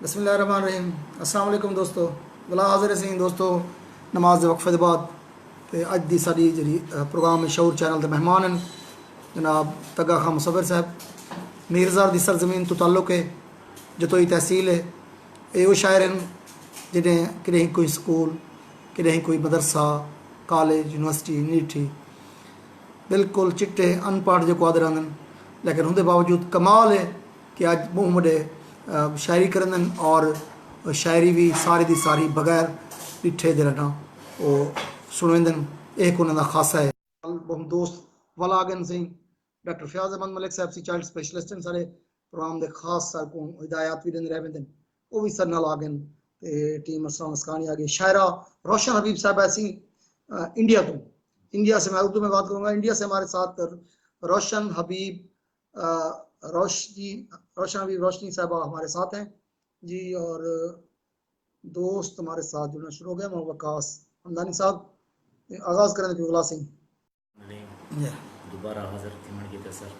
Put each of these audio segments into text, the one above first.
बिस्मिल्लाहिर्रहमानिर्रहीम। अस्सलाम वालेकुम दोस्तों, वला हाज़िर सिंह दोस्तों नमाज दे वक्फे दे बाद ते अज दी साडी जेह्ड़ी प्रोग्राम शऊर चैनल दे मेहमान हैं जनाब तग्गा खां मुसव्विर साहब। मीरज़ार दी सरजमीन तो ताल्लुक है, जतोई तहसील है। ये वो शायर हैं जिन्हें कदें कोई स्कूल, कदें कोई मदरसा, कॉलेज, यूनिवर्सिटी नहीं थी, बिल्कुल चिट्टे अनपढ़ जो आदर आंदन, लेकिन उनके बावजूद कमाल है कि अज मुँह मुड़े शायरी करन और शायरी भी सारी दी सारी बगैर डिठे दे रहना वो सुनवेंदन। एक उन्होंने खासा है। हम दोस्त वाला आगन सिंह डॉक्टर फयाज अहमद मलिक साहब सी चाइल्ड स्पेशलिस्ट हैं, सारे प्रोग्राम दे खास सर को हिदायत भी देंदे रहवेंदन, वो भी सर नाल आगन ते टीम असलाम अस्कानी आ गई। शायरा रोशन हबीब साहब ऐसी इंडिया तो, इंडिया से मैं उर्दू में बात करूँगा, इंडिया से हमारे साथ रोशन हबीब रोशनी साहबा हमारे साथ हैं जी। और दोस्त हमारे साथ जुड़ना शुरू हो गया, मोहम्मद वकास हमदानी साहब। आगाज़ करें फिर सिंह दोबारा हाजिर थिमण की सर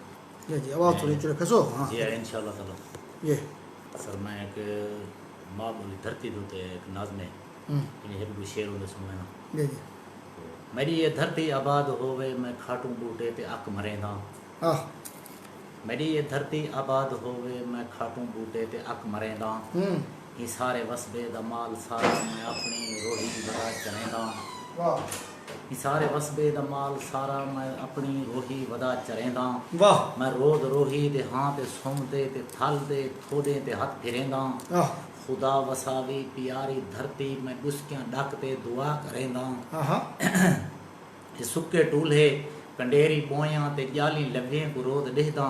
जी आवाज़ थोड़ी चुरे खसो। हाँ जी इंशाल्लाह ताला ये सर मैं एक माँ बोली धरती दोते एक नाज़मे इन्हें भी शेर होने सुनना जी जी। मेरी ये धरती आबाद होवे मैं खाटू बूटे ते अक मरेंदा। मेरी ये धरती आबाद होवे मैं खाटू बूटे ते अक मरेंदा। ये सारे वसबे दा माल सारा मैं अपनी रोही बड़ा चरेंदा। ये सारे वसबे दा माल सारा मैं अपनी रोही वदा चरेंदा। मैं रोद रोही दे हां ते सुमदे ते थल दे थोड़े ते हथ फिरेंदा। खुदा वसावी प्यारी धरती मैं दुस्कियां डक ते दुआ करेंदा। ये सुके टूल्हे कंडेरी बोयां ते जाली लव्यें को रोद देहदा।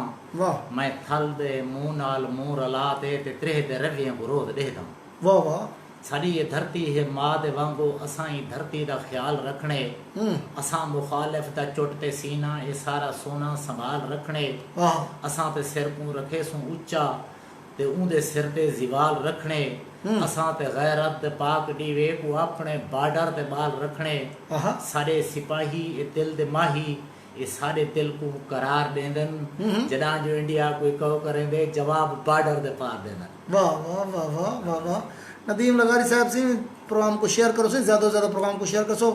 मैं थल दे मुंह नाल मुंह रला ते त्रेह दे रव्यें को रोद देहदा। वाह वाह। साडी ये धरती है मां दे वांगो असां ही धरती दा ख्याल रखने। असां मुखालिफ दा चुटते सीना ये सारा सोना संभाल रखने। असां ते सिर को रखे सू ऊंचा ते उंदे सिर ते जिवाल रखने। असां ते गैरत दे पाक डीवे को अपने बार्डर दे बाल रखने। सारे सिपाही ये दिल दे माही ये सारे दिल को करार देंदन। जदा जो इंडिया कोई कहो करेंदे जवाब बॉर्डर दे पार देना। वाह वाह वाह वाह वाह वाह। नदीम लगारी साहब से प्रोग्राम को शेयर करो, से ज़्यादा से ज़्यादा प्रोग्राम को शेयर करो,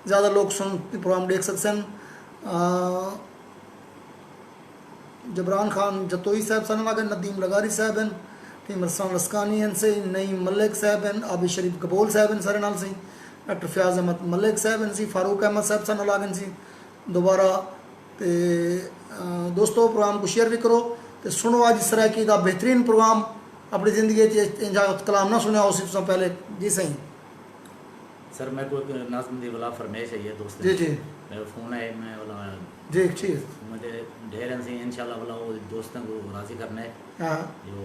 ज़्यादा लोग सुन प्रोग्राम देख सकते हैं। जबरान खान जतोई साहब सन लगे, नदीम लगारी साहब हैं, टीमरसान लस्कानी हैं से, नईम मलिक साहब हैं, आबिद शरीफ कबूल साहब हैं सारे नाल से, डॉक्टर फयाज अहमद मलिक साहब हैं सी, फारूक अहमद साहब सन लागन सी दोबारा। तो दोस्तों प्रोग्राम को शेयर भी करो तो सुनो आज इस तरह की का बेहतरीन प्रोग्राम अपनी ज़िंदगी कलाम ना सुने उसी से पहले। जी सही सर मैं कोई नाज़म दी वाला फरमाइश है ये दोस्त जी जी मेरा फ़ोन है मैं वाला जी ठीक मुझे ढेर से इंशाल्लाह वाला वो दोस्तों को राज़ी करना है। हाँ जो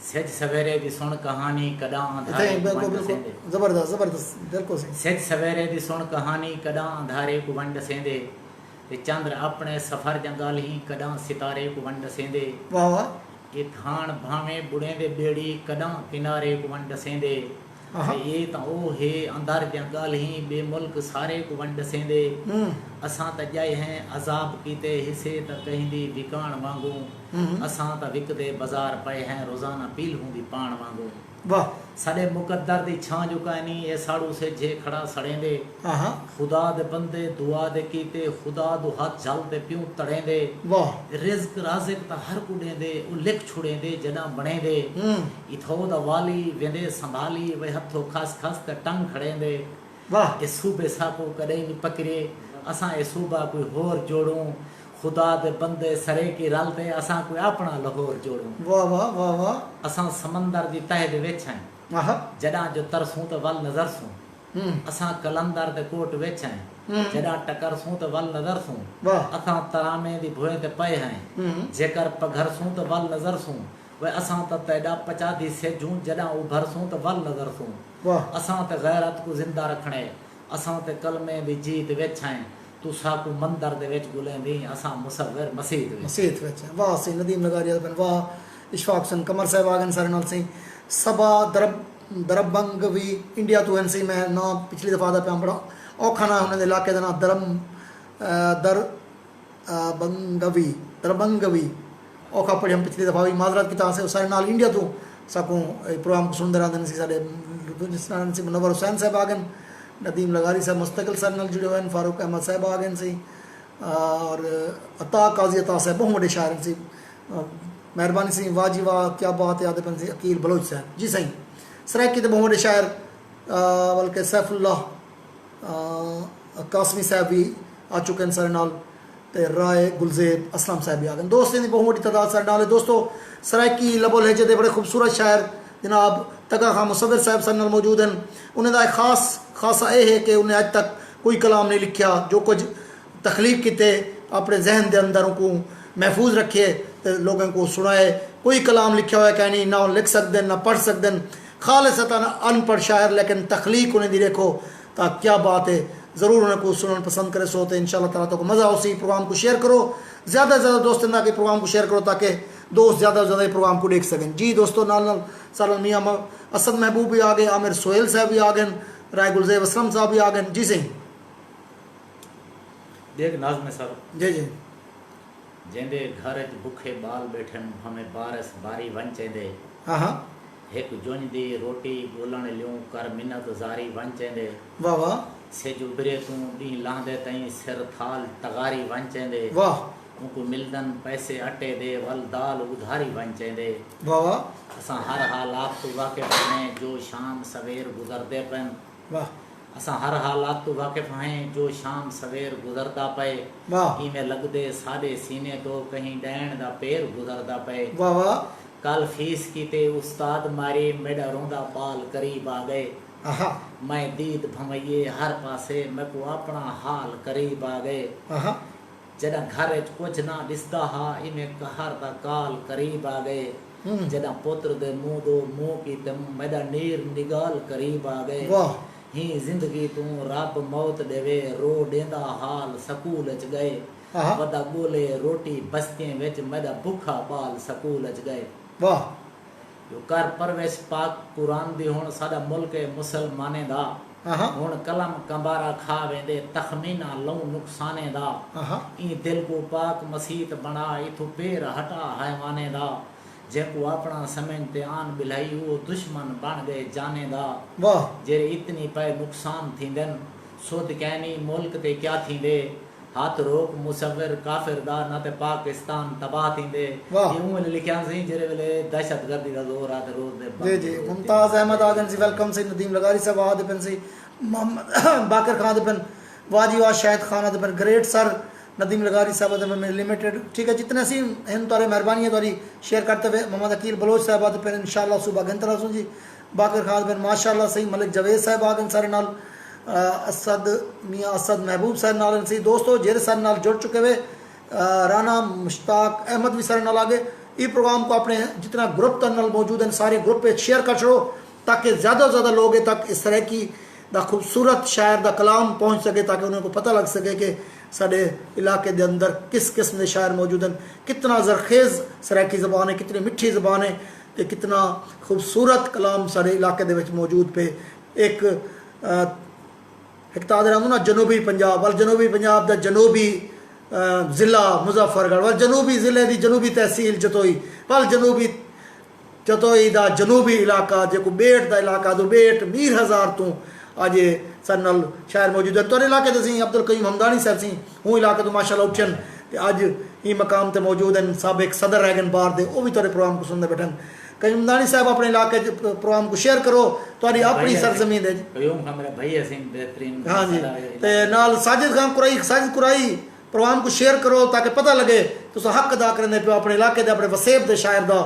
सच सवेरे दी सुन कहानी कदा अंधारे बिल्कुल बिल्कुल ज़बरदस्त ज़बरदस्त बिल्कुल सही। सच सवेरे दी सुन कहानी कदा अंधारे को वंड सेंदे ते चंद्र अपने सफ़र जंगल ही कदा सितारे को वंड सेंदे। वाह वाह। ये थान भावे बुढ़े दे बेड़ी कदा किनारे को वंड सेंदे। ये तो ओ है अंदर जंगल ही बेमुल्क सारे को वंड सेंदे। असां त जाए हैं अजाब कीते हिस्से त कहीं दी विकाण वांगू। असां त विकदे बाजार पे हैं रोजाना पील हूंदी पाण वांगू। वाह। साडे मुकद्दर दी छां जुकानी ये साड़ू से जे खड़ा सड़ेंदे। खुदा दे बंदे दुआ दे कीते खुदा दो हाथ जल दे प्यूं तड़ेंदे। वाह। रिज़्क राज़िक ता हर को देंदे ओ लिख छुड़ेंदे जना बणेंदे। इथो दा वाली वेंदे संभाली वे हथो खस खस ते टंग खड़ेंदे। वाह। ए सूबे साको कदे नी पकड़े असां ए सूबा कोई होर जोड़ूं। खुदा दे बंदे सरे की रलते असां कोई अपना लाहौर जोड़ूं। वाह वाह वाह वाह। असां समंदर दी तह दे विच हैं जदा जो तरसूं तो वल नजर सूं। असां कलंदर दे कोट विच हैं जदा टकर सूं तो वल नजर सूं। असां तरामे दी भोए ते पए हैं जेकर पघर सूं तो वल नजर सूं। वे असां त तैडा पचा दी से जूं जदा उभर सूं तो वल नजर सूं। असां ते गैरत को जिंदा रखने असां ते कलमे दी जीत विच हैं तू साकू मंदर दे विच गुलेंदी असां मुसव्विर मसीद विच। वाह सी नदीम लगारिया बन वाह। इशफाक सन कमर साहब आगन सारे नाल सी सबा दरबंग भी इंडिया तो एन सी मैं ना पिछली दफ़ा दा पे बड़ा औखा ना उन्होंने इलाके का ना दरबंगवी औखा पढ़े हम पिछली दफ़ा भी माजरत की तरह से सारे नाल इंडिया तो साकू प्रोग्राम को सुनते रहते हैं साढ़े मुनव्वर हुसैन साहब आ गए, नदीम लगारी साहब मुस्तकिल साहब नाल जुड़े हुए हैं, फारूक अहमद साहब आ गए सी, और अता काजी अता साहब बहुत बड़े शायर सी, मेहरबानी सी, वाह जी वाह क्या बात याद है सी, अकील बलोच साहब जी सही, सराकी के बहुत बड़े शायर, बल्कि सैफुल्लाह कासमी साहब भी आ चुके हैं सारे नाल, ते राय गुलजेब असलम साहब भी आ गए, दोस्तों की बहुत बड़ी तादाद सारे नाल है। दोस्तों सराकी लबो लहजे के बड़े खूबसूरत शायर जनाब तगा खां मुसव्विर साहब सारे नाल मौजूद हैं। उन्हें एक खासा यह है कि उन्हें अज तक कोई कलाम नहीं लिखा, जो कुछ तख्लीक किते अपने जहन के अंदर को महफूज रखे तो लोगों को सुनाए, कोई कलाम लिखा हुआ क्या नहीं, ना लिख सकते ना पढ़ सकते, खालिसतन अनपढ़ शायर, लेकिन तख्लीक उन्हें दी देखो तो क्या बात है, ज़रूर उन्हें को सुनना पसंद करे सो तो इंशाअल्लाह ताला तो मज़ा हो सी। प्रोग्राम को शेयर करो, ज़्यादा से ज़्यादा दोस्तों ताकि प्रोग्राम को शेयर करो ताकि दोस्त ज़्यादा से ज़्यादा प्रोग्राम को देख सकें। जी दोस्तों नाल साल मियाँ असद महबूब भी आ गए, आमिर सोहेल साहब भी आ गए, राय गुलजेब असलम साहब भी आ गए। जी सही देख नाज़ में सर जी जी जेंदे घर च भुखे बाल बैठन हमें बारस बारी वन चेंदे, हाँ हाँ एक जुंज दी रोटी बोलण लियूं कर मिन्नत जारी वन चेंदे, वाह वाह से जुबरे तू डी लांदे तई सिर थाल तगारी वन चेंदे, वाह उनको मिलदन पैसे अटे दे वल दाल उधारी वन चेंदे, वाह वाह असां हर हालात तो वाकिफ हैं जो शाम सवेर गुजरदे पन, वाह असां हर हालात तो वाकिफ हैं जो शाम सवेर गुजरदा पे, वाह इमें लगदे साडे सीने तो कहीं डैण दा पैर गुजरदा पे, वाह वाह कल फीस कीते उस्ताद मारे मेरा रोंदा बाल करीब आ गए, आहा मैं दीद भमइये हर पासे मैं को अपना हाल करीब आ गए, आहा जदा घर च कुछ ना दिसदा हा इमें कहर दा काल करीब आ गए, जदा पुत्र दे मुंह दो मुंह की तम मेरा नीर निगाल करीब आ गए, वाह ही जिंदगी तू रब मौत देवे रो देंदा हाल सकूल च गए, आहा वदा बोले रोटी बस्तियां विच मेरा भुखा बाल सकूल च गए, वाह जो कर परवेश पाक कुरान दी हुण साडा मुल्क है मुसलमाने दा, आहा हुण कलम कंबारा खा वेंदे तखमीना लऊ नुकसाने दा, आहा ई दिल को पाक मसीत बना इथु पेर हटा हैवाने दा, जेको अपना समझ ते आन बिलाई वो दुश्मन बन गए जाने दा, वाह जेरे इतनी पे नुकसान थींदन सुद कहनी मुल्क ते क्या थींदे, हाथ रोक मुसव्विर काफिर दा ना ते पाकिस्तान तबाह थींदे, वाह यूं लिखिया सी जेरे वेले दहशतगर्दी दा जोर आ ते रोज दे जी जी मुमताज अहमद आगन सी वेलकम से, नदीम लगारी साहब आ दे सी, मोहम्मद बाकर खान दे वाजी वाह शाहिद खान दे ग्रेट सर नदीम लगारी साहब दे में लिमिटेड ठीक है जितने सी इन तारे मेहरबानी है तारी शेयर करते हुए, मोहम्मद अकील बलोच साहब आदे पे इंशाल्लाह सुबह गंतरा सुन जी, बाकर खान दे माशाल्लाह सही, मलिक जवेद साहब आगन सारे नाल, असद मियाँ असद महबूब साहब नाल सी, दोस्तों जेरे सारे नाल जुड़ चुके हुए, राना मुश्ताक अहमद भी सारे नाल आ गए। ये प्रोग्राम को अपने जितना ग्रुप तक नाल मौजूद हैं सारे ग्रुप पे शेयर कर छोड़ो ताकि ज़्यादा से ज़्यादा लोग तक इस तरह की दा खूबसूरत शायर दा कलाम पहुँच सके, ताकि उन्हें को पता लग सके कि साढ़े इलाके के अंदर किस किस्म के शायर मौजूद हैं, कितना जरखेज़ सराइकी ज़बान है, कितनी मिठी ज़बान है, तो कितना खूबसूरत कलाम साढ़े इलाके दे विच मौजूद पे। एक तादर ना जनूबी पंजाब वाल जनूबी पंजाब दा जनूबी ज़िला मुजफ्फरगढ़ वाल जनूबी ज़िले की जनूबी तहसील जतोई वाल जनूबी जतोई दा जनूबी इलाका जो बेट का इलाका दो बेट मीर हज़ार तू अज सारे नाल शायर मौजूद है। तुहाडे इलाके दे सी अब्दुल कयूम हमदानी साहब सी हूँ इलाके तो माशाल्लाह उठन अज ई मकाम ते मौजूद हैं, साबिक सदर रह गए बाहर दे, वो भी तुहाडे प्रोग्राम को सुनते बैठन। कयूम हमदानी साहब अपने इलाके प्रोग्राम को शेयर करो, तुहाडी अपनी सरजमीन है कयूम हमरा भाई असीं बेहतरीन हाँ जी, ते नाल साजिद खान कुराई प्रोग्राम को शेयर करो ताकि पता लगे तुस हक अदा करने पे अपने इलाके दे अपने वसेब दे शायर दा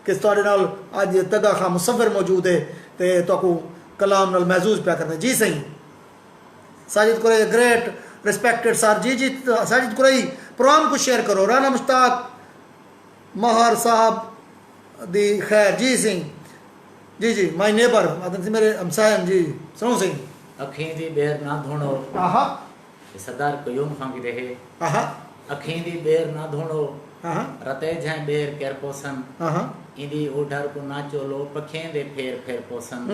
कि तुहाडे नाल अज तगा खां मुसव्विर मौजूद है ते तुहाकू कलाम नाल महजूज पिया करने। जी सही साजिद कुराई ग्रेट रिस्पेक्टेड सर, जी जी साजिद कुराई प्रोग्राम को शेयर करो। राना मुश्ताक महर साहब दी खैर जी सिंह जी जी माय नेबर मतलब मेरे हमसायन जी सुनो सिंह अखीं दी बेर ना धोणो आहा सरदार कयूम खां की रहे आहा अखीं दी बेर ना धोणो आहा रते झै बेर केर पोसन आहा इंदी ओढ़र को ना चोलो पखें दे फेर फेर पोसन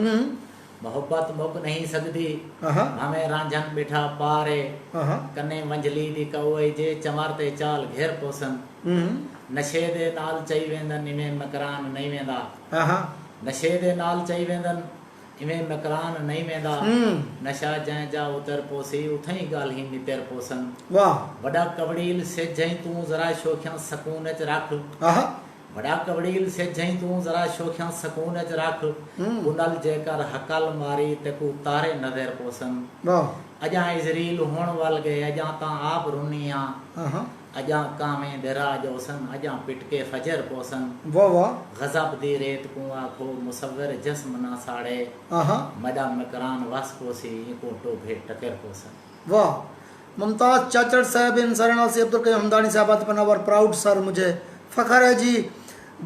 मोहब्बत मुक नहीं सकती हमें रांझन बिठा पारे कने मंजली दी कवई जे चमारते चाल घेर पोसन नशे दे नाल चई वेंदा निमे मकरान नहीं वेंदा नशे दे नाल चई वेंदन इवें मकरान नहीं वेंदा नशा जै जा उतर पोसी उथई गाल ही नितर पोसन वाह वडा कवड़ील से जई तू जरा शोखिया सकून च रख आहा वडा कवड़ील से जई तू जरा शोखिया सकून च रख पुनल जेकर हकल मारी ते को तारे नजर पोसन वाह अजा इजरील होण वाल गए अजा ता आप रुनिया अजा कामे दराज ओसन अजा पिटके फजर पोसन वाह वाह गजब दी रेत को आखो मुसव्वर जिस्म ना साड़े मदा मकरान वास पोसी को टोभे टकर पोसन वाह मुमताज चाचड़ साहब इन सरना से अब्दुल करीम हमदानी साहब पनावर प्राउड सर मुझे फखर है जी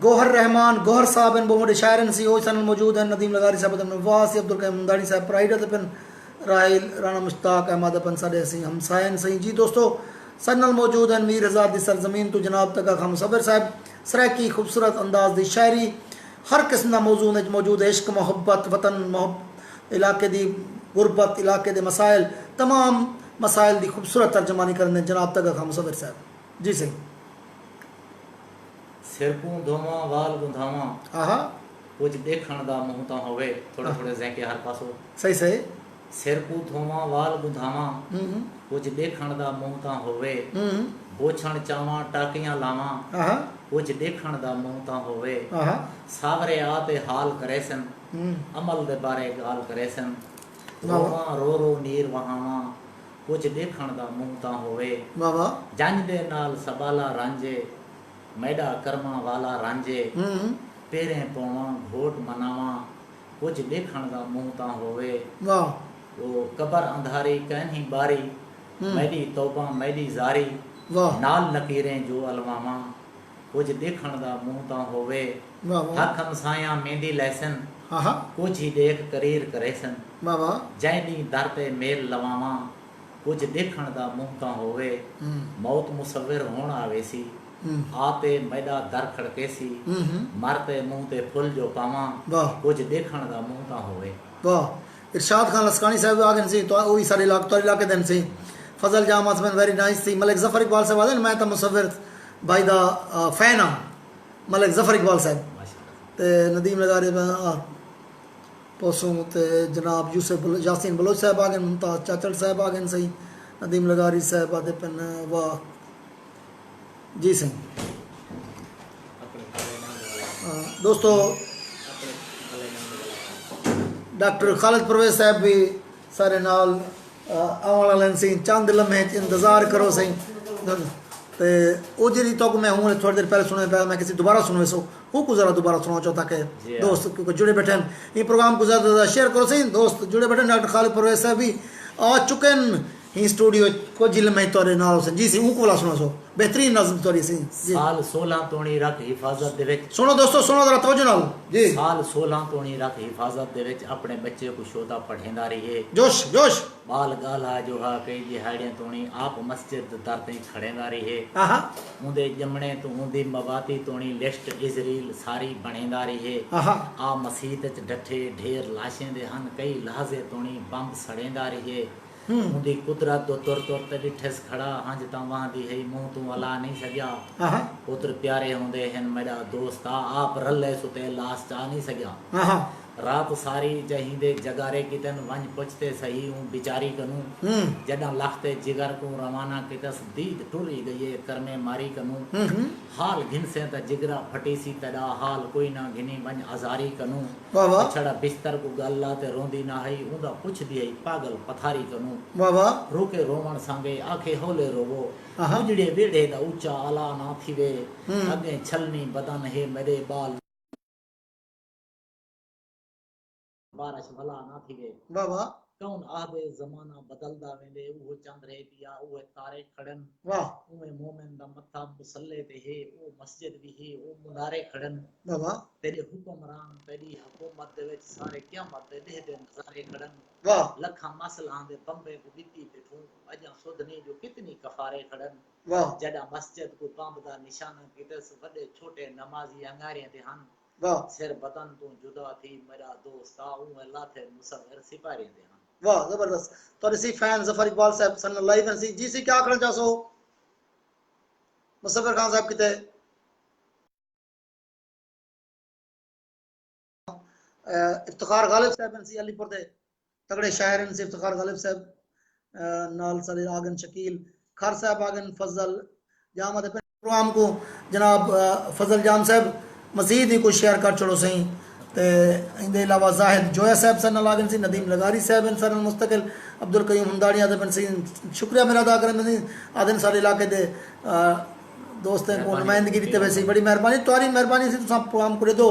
गोहर रहमान गोहर साहब इन बोमोडे शायरन सी ओ सन मौजूद है नदीम लगारी साहब वाह सी अब्दुल करीम हमदानी साहब प्राइड अपन राहिल राणा मुश्ताक अहमद अपन साडे सी हमसायन सही जी दोस्तों सनल मौजूद हैं मीर रजा दी सरजमीन तो जनाब तक खा मुसव्विर साहब सराय की खूबसूरत अंदाज दी शायरी हर किस्म का मौजूद है इश्क मोहब्बत वतन इलाके दी गुरबत इलाके दे मसाइल तमाम मसाइल दी खूबसूरत तर्जमानी करने जनाब तक खा मुसव्विर साहब जी सही सिर को धोवा वाल गुंधावा आहा कुछ देखण दा मुंह ता होवे थोड़े थोड़े जै के हर पासो सही सही सिर को धोवा वाल गुंधावा कुछ देखण दा मुंह ता होवे बोछण चावा टाकियां लावा कुछ देखण दा मुंह ता होवे सावरे आते हाल करेसन अमल दे बारे गाल करेसन रोवा रो रो नीर वहावा कुछ देखण दा मुंह ता होवे बाबा जंज दे नाल सबाला रांझे मैडा कर्मा वाला रांझे पेरे पौवा घोट मनावा कुछ देखण दा मुंह ता होवे वाह वो कबर अंधारी कहनी बारी मैडी तौबा मैडी जारी वाह नाल लकीरें जो अलवामा कुछ देखण दा मुंह ता होवे हक हमसाया मेहंदी लैसन कुछ ही देख करीर करेसन बाबा जैनी दर पे मेल लवामा कुछ देखण दा मुंह ता होवे मौत मुसव्विर होण आवेसी आते मैदा दर खड़केसी मरते मुंह ते फुल जो पावा कुछ देखण दा मुंह ता होवे वाह इरशाद खान लस्कानी साहब आगे सी तो वही सारे इलाके दिन सी फजल जाम आसमान वेरी नाइस थी मलिक जफर इकबाल साहब आदन मैं तो मुसव्विर भाई दा फैन हाँ मलिक जफर इकबाल साहब ते नदीम लगारे पोसों ते जनाब यूसुफ यासीन बलोच साहब आगे मुमताज चाचड़ साहब आगे सही नदीम लगारी साहब आदे पन वाह जी सही दोस्तों डॉक्टर खालिद परवेज साहब भी सारे नाल आवन वाले सी चंद लम्हे इंतजार करो सही ते ओ जी तो मैं हूँ थोड़ी देर पहले सुने मैं किसी दोबारा सुनवे सो हूँ को जरा दोबारा सुना चाहता कि दोस्त क्योंकि जुड़े बैठे हैं ये प्रोग्राम को ज़्यादा शेयर करो सही दोस्त जुड़े बैठे डॉक्टर खालिद परवेज साहब भी आ चुके हैं ही स्टूडियो को जिले में तोरे नाल से जी सी हूँ को वाला सुना सो बेहतरीन नज़म तोरी सी साल 16 तोणी रख हिफाजत दे विच सुनो दोस्तों सुनो जरा तवज्जो नाल जी साल 16 तोणी रख हिफाजत दे विच अपने बच्चे को शोदा पढ़ेंदा रही है जोश जोश बाल गाला जो हा कई दिहाड़ियां तोणी आप मस्जिद दर ते खड़ेंदा रही है आहा उंदे जमणे तो उंदी मवाती तोणी लिस्ट इजराइल सारी बणेंदा रही है आहा आ मस्जिद च डठे ढेर लाशें दे हन कई लहाजे तोणी बंब सड़ेंदा रही है उंदी कुदरत तो तुर तुर ते डिठस खड़ा हंज ता वहां दी है मुंह तू अला नहीं सकिया पुत्र प्यारे होंदे हन मेरा दोस्त आप रले सुते लाश चा नहीं सकिया रात सारी जहींदे जगारे कितन वंज पुछते सही हूँ बिचारी कनू जडा लखते जिगर को रवाना कितस दीद टुरी गई कर में मारी कनू हाल घिन से त जिगरा फटी सी तड़ा हाल कोई ना घिनी वंज आजारी कनू छड़ा बिस्तर को गल्ला ते रोंदी ना है उंदा पुछ दी पागल पथारी कनू रोके रोवण सांगे आखे होले रोवो उजड़े वेड़े दा ऊंचा आला ना थीवे अगे छलनी बदन है मेरे बाल बारिश भला ना थी वे वाह कौन आदे जमाना बदलदा वेंदे वो चंद रहे पिया वो तारे खड़न वाह उमे मोमिन दा मथा मुसल्ले ते है वो मस्जिद भी है वो मुनारे खड़न वाह तेरे हुक्मरान तेरी हुकूमत दे विच सारे क़यामत दे दे नजारे खड़न वाह लखा मसला दे बंबे को बीती बैठूं अजा सुधनी जो कितनी कफारे खड़न वाह जडा मस्जिद को बंब दा निशान कितस वडे छोटे नमाजी अंगारे ते हन सिर बदन तू जुदा थी मेरा दोस्त आऊं अल्लाह थे मुसव्विर सिपाही दे हां वाह जबरदस्त तो इसी फैन जफर इकबाल साहब सन लाइव एंड सी जी सी क्या करना चाहो मुसव्विर खान साहब किते इफ्तिखार गालिब साहब सी अलीपुर दे तगड़े शायर से इफ्तिखार गालिब साहब नाल सारे आगन शकील खार साहब आगन फजल जाम दे प्रोग्राम को जनाब फजल जाम साहब मजीद ही कुछ शेयर कर छोड़ो सही ते इंदे अलावा जाहिद जोया साहब सन लागन सी नदीम लगारी साहब इन सर मुस्तकिल अब्दुल कयूम हमदानी आदे बन सी शुक्रिया मेरा अदा करन दी आदन सारे इलाके दे दोस्तों को नुमाइंदगी दी वैसे बड़ी मेहरबानी तुम्हारी मेहरबानी से तुम प्रोग्राम करे दो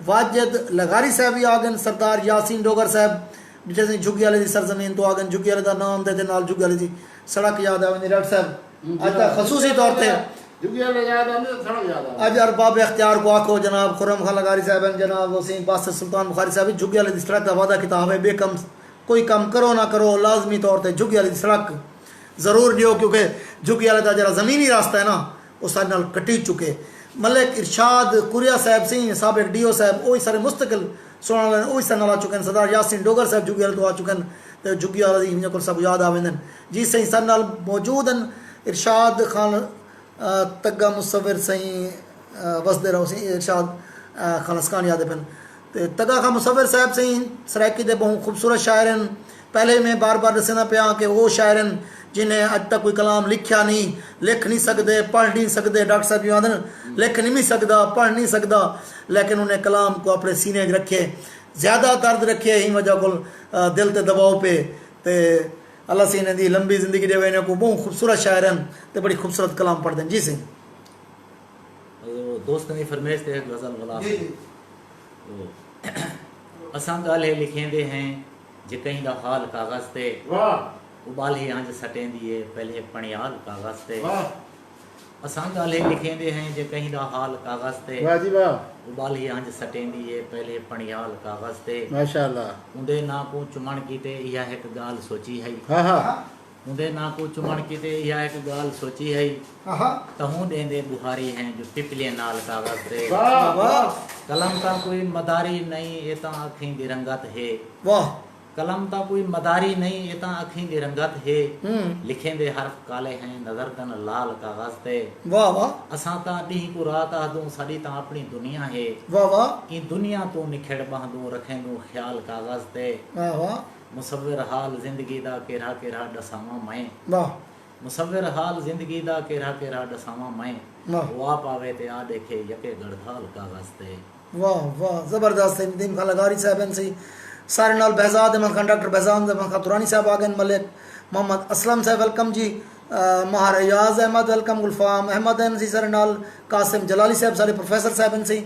वाजिद लगारी साहब भी आगन सरदार यासीन डोगर साहब जिसे झुग्गी वाले दी सरजमीन तो आगन झुग्गी वाले दा नाम दे नाल झुग्गी वाले दी सड़क याद आवे रेड साहब आज तक खसूसी तौर पे झुग्गी वाले याद आवे सड़क याद आवे आज अरबाब इख्तियार को आखो जनाब खुरम खान लगारी साहब जनाब वसीम बासित सुल्तान बुखारी साहब झुग्गी वाले दी सड़क का वादा किताब है बेकम कोई कम करो ना करो लाजमी तौर पे झुग्गी वाले दी सड़क जरूर लियो क्योंकि झुग्गी वाले दा जरा जमीनी रास्ता है ना उस सारे नाल कटी चुके मलिक इरशाद कुरिया साहब सिंह साबिक डीओ साहब वही सारे मुस्तकिल सुना वही सारे नाल आ चुके हैं सरदार यासीन डोगर साहब झुग्गी वाले तो आ चुके हैं तो झुग्गी वाले दी को सब याद आवेंदन जी सही सारे नाल मौजूद हैं इरशाद खान तग्गा मुसविर सही वसदे रहो सही इरशाद खान अस्कान याद पेन तो तग्गा खान मुसविर साहब सही सरायकी दे बहुत खूबसूरत शायर हैं पहले मैं बार बार दसना पाया कि वो शायर हैं जिन्हें अज तक कोई कलाम लिखा नहीं लिख नहीं सकते पढ़ नहीं सकते डॉक्टर साहब याद लिख नहीं सकता पढ़ नहीं सकता लेकिन उन्हें कलाम को अपने सीने रखे ज़्यादा दर्द रखे ही वजह को दिल के दबाव पे ते अल्लाह से इन्हें दी लंबी जिंदगी दे इन्हें को बहुत खूबसूरत शायर हैं तो बड़ी खूबसूरत कलाम पढ़ते हैं जी सिंह दोस्त ने फरमाइश थे गजल वाला असां गाले लिखेंदे हैं जे कहीं दा हाल कागज ते वाह उबाल ही आंज सटेंदी है पहले पणियाल कागज ते वाह असां गाले लिखेंदे हैं जे कहीं दा हाल कागज ते वाह जी वाह उबाल ही आंज सटेंदी है पहले पणियाल कागज ते माशाअल्लाह उंदे ना को चुमण कीते इहा एक गाल सोची है हां हां उंदे ना को चुमण कीते इहा एक गाल सोची है तहूं देंदे बुहारी हैं जो पिपले नाल कागज ते वाह वाह कलम का कोई मदारी नहीं ये ता आँखें दी रंगत है वाह कलम ता कोई मदारी नहीं ये ता आँखें दी रंगत है लिखें दे हर्फ काले हैं नजर तन लाल कागज ते वाह वाह असां ता ॾींहं को रात आदूं साडी ता अपनी दुनिया है वाह वाह ई दुनिया तो निखेड़ बहदूं रखेंदूं ख्याल कागज ते वाह वाह मुसव्विर हाल जिंदगी दा केरा केरा डसावा मैं वाह मुसव्विर हाल जिंदगी दा केरा केरा डसावा मैं वाह वो आप आवे ते आ देखे यके गढ़ाल कागज ते वाह वाह जबरदस्त नदीम खान लगारी साहब सी सारे नाल बहजाद अहमद खान डॉक्टर बहजाद अहमद खान तुरानी साहब आगन मलिक मोहम्मद असलम साहब वेलकम जी महार अयाज अहमद वेलकम गुलफाम अहमद सी सारे नाल कासिम जलाली साहब सारे प्रोफेसर साहब सी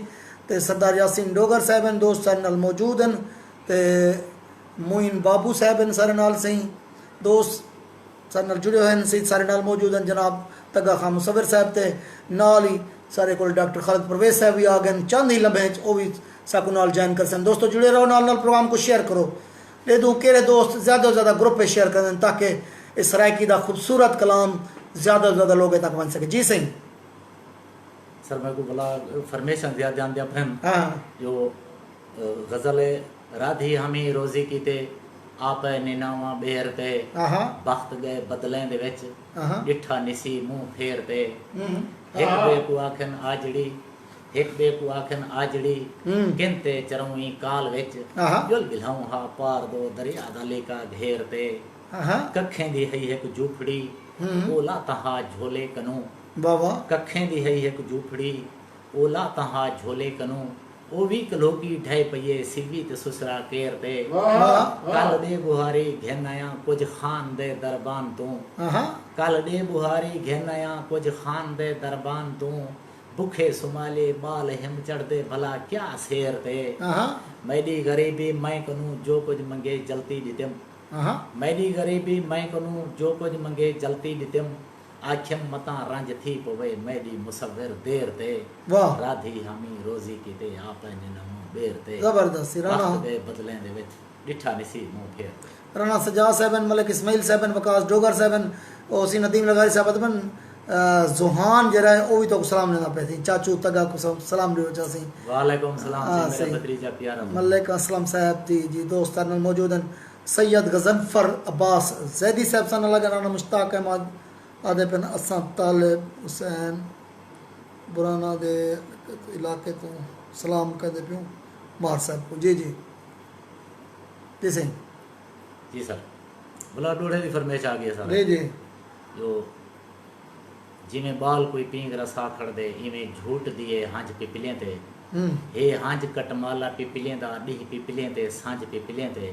ते सरदार यासीन डोगर साहब दोस्त सारे नाल मौजूद हैं ते मोइन बाबू साहब सारे नाल सही दोस्त सारे नाल जुड़े हुए हैं सी सारे नाल मौजूद हैं जनाब तग्गा खान मुसविर साहब ते नाल ही सारे को डॉक्टर खालिद परवेज साहब भी आ गए चंद ही लम्हे वो भी साकू नाल ज्वाइन कर सन दोस्तों जुड़े रहो नाल नाल प्रोग्राम को शेयर करो ले दूँ केरे दोस्त ज़्यादा से ज़्यादा ग्रुप पे शेयर करें ताकि इस सरायकी का खूबसूरत कलाम ज़्यादा से ज़्यादा लोगों तक बन सके जी सही सर मैं को बोला फरमेशन दिया ध्यान दिया फ्रेंड हाँ जो गजल राधी हमी रोजी की ते आप निनावा बेर ते वक्त गए बदलें दे विच डिठा निसी मुंह फेर ते एक बे को आखन आजड़ी एक बे को आखन आजड़ी किंते चरऊई काल विच जुल गिलाऊं हा पार दो दरिया दाली का घेर ते कखें दी है एक झूपड़ी ओला तहा झोले कनु बाबा कखें दी है एक झूपड़ी ओला तहा झोले कनु ओ भी कलोकी ढाई पइए सिवी ते सुसरा केर ते कल दे बुहारी घेनाया कुछ खान दे दरबान तू कल दे बुहारी घेनाया कुछ खान दे दरबान तू भूखे सुमाले बाल हिम चढ़दे भला क्या शेर ते मैडी गरीबी मैं कनु जो कुछ मंगे जलती दितम मैडी गरीबी मैं कनु जो कुछ मंगे जलती दितम आख्यम मता रंज थी पवे मैडी मुसव्विर देर ते वाह राधी हमी रोजी की ते आप नमो बेर ते जबरदस्त राणा दे बदलें दे विच डिठा निसी मुंह फेर राणा सजा साहबन मलिक इस्माइल साहबन वकास डोगर साहबन और सी नदीम लगारी साहब बन जुहान जरा है वो भी तो सलाम लेना पे थी चाचू तगा को सलाम दियो चासी वालेकुम सलाम मेरा भतीजा प्यारा मलिक असलम साहब जी दोस्तान मौजूद हैं सैयद गजनफर अब्बास जैदी साहब सन लगा राणा मुश्ताक अहमद आदे पेन असा तालिब हुसैन बुराना दे इलाके तो सलाम कर दे पियो मार साहब को जी जी जी सही जी सर भला डोड़े की फरमाइश आ गई है जी सर जी जो जिमें बाल कोई पींग रसा खड़ दे इवें झूठ दिए हंज पिपलियां ते हे हंज कटमाला पिपलियां दा डी पिपलियां ते सांझ पिपलियां ते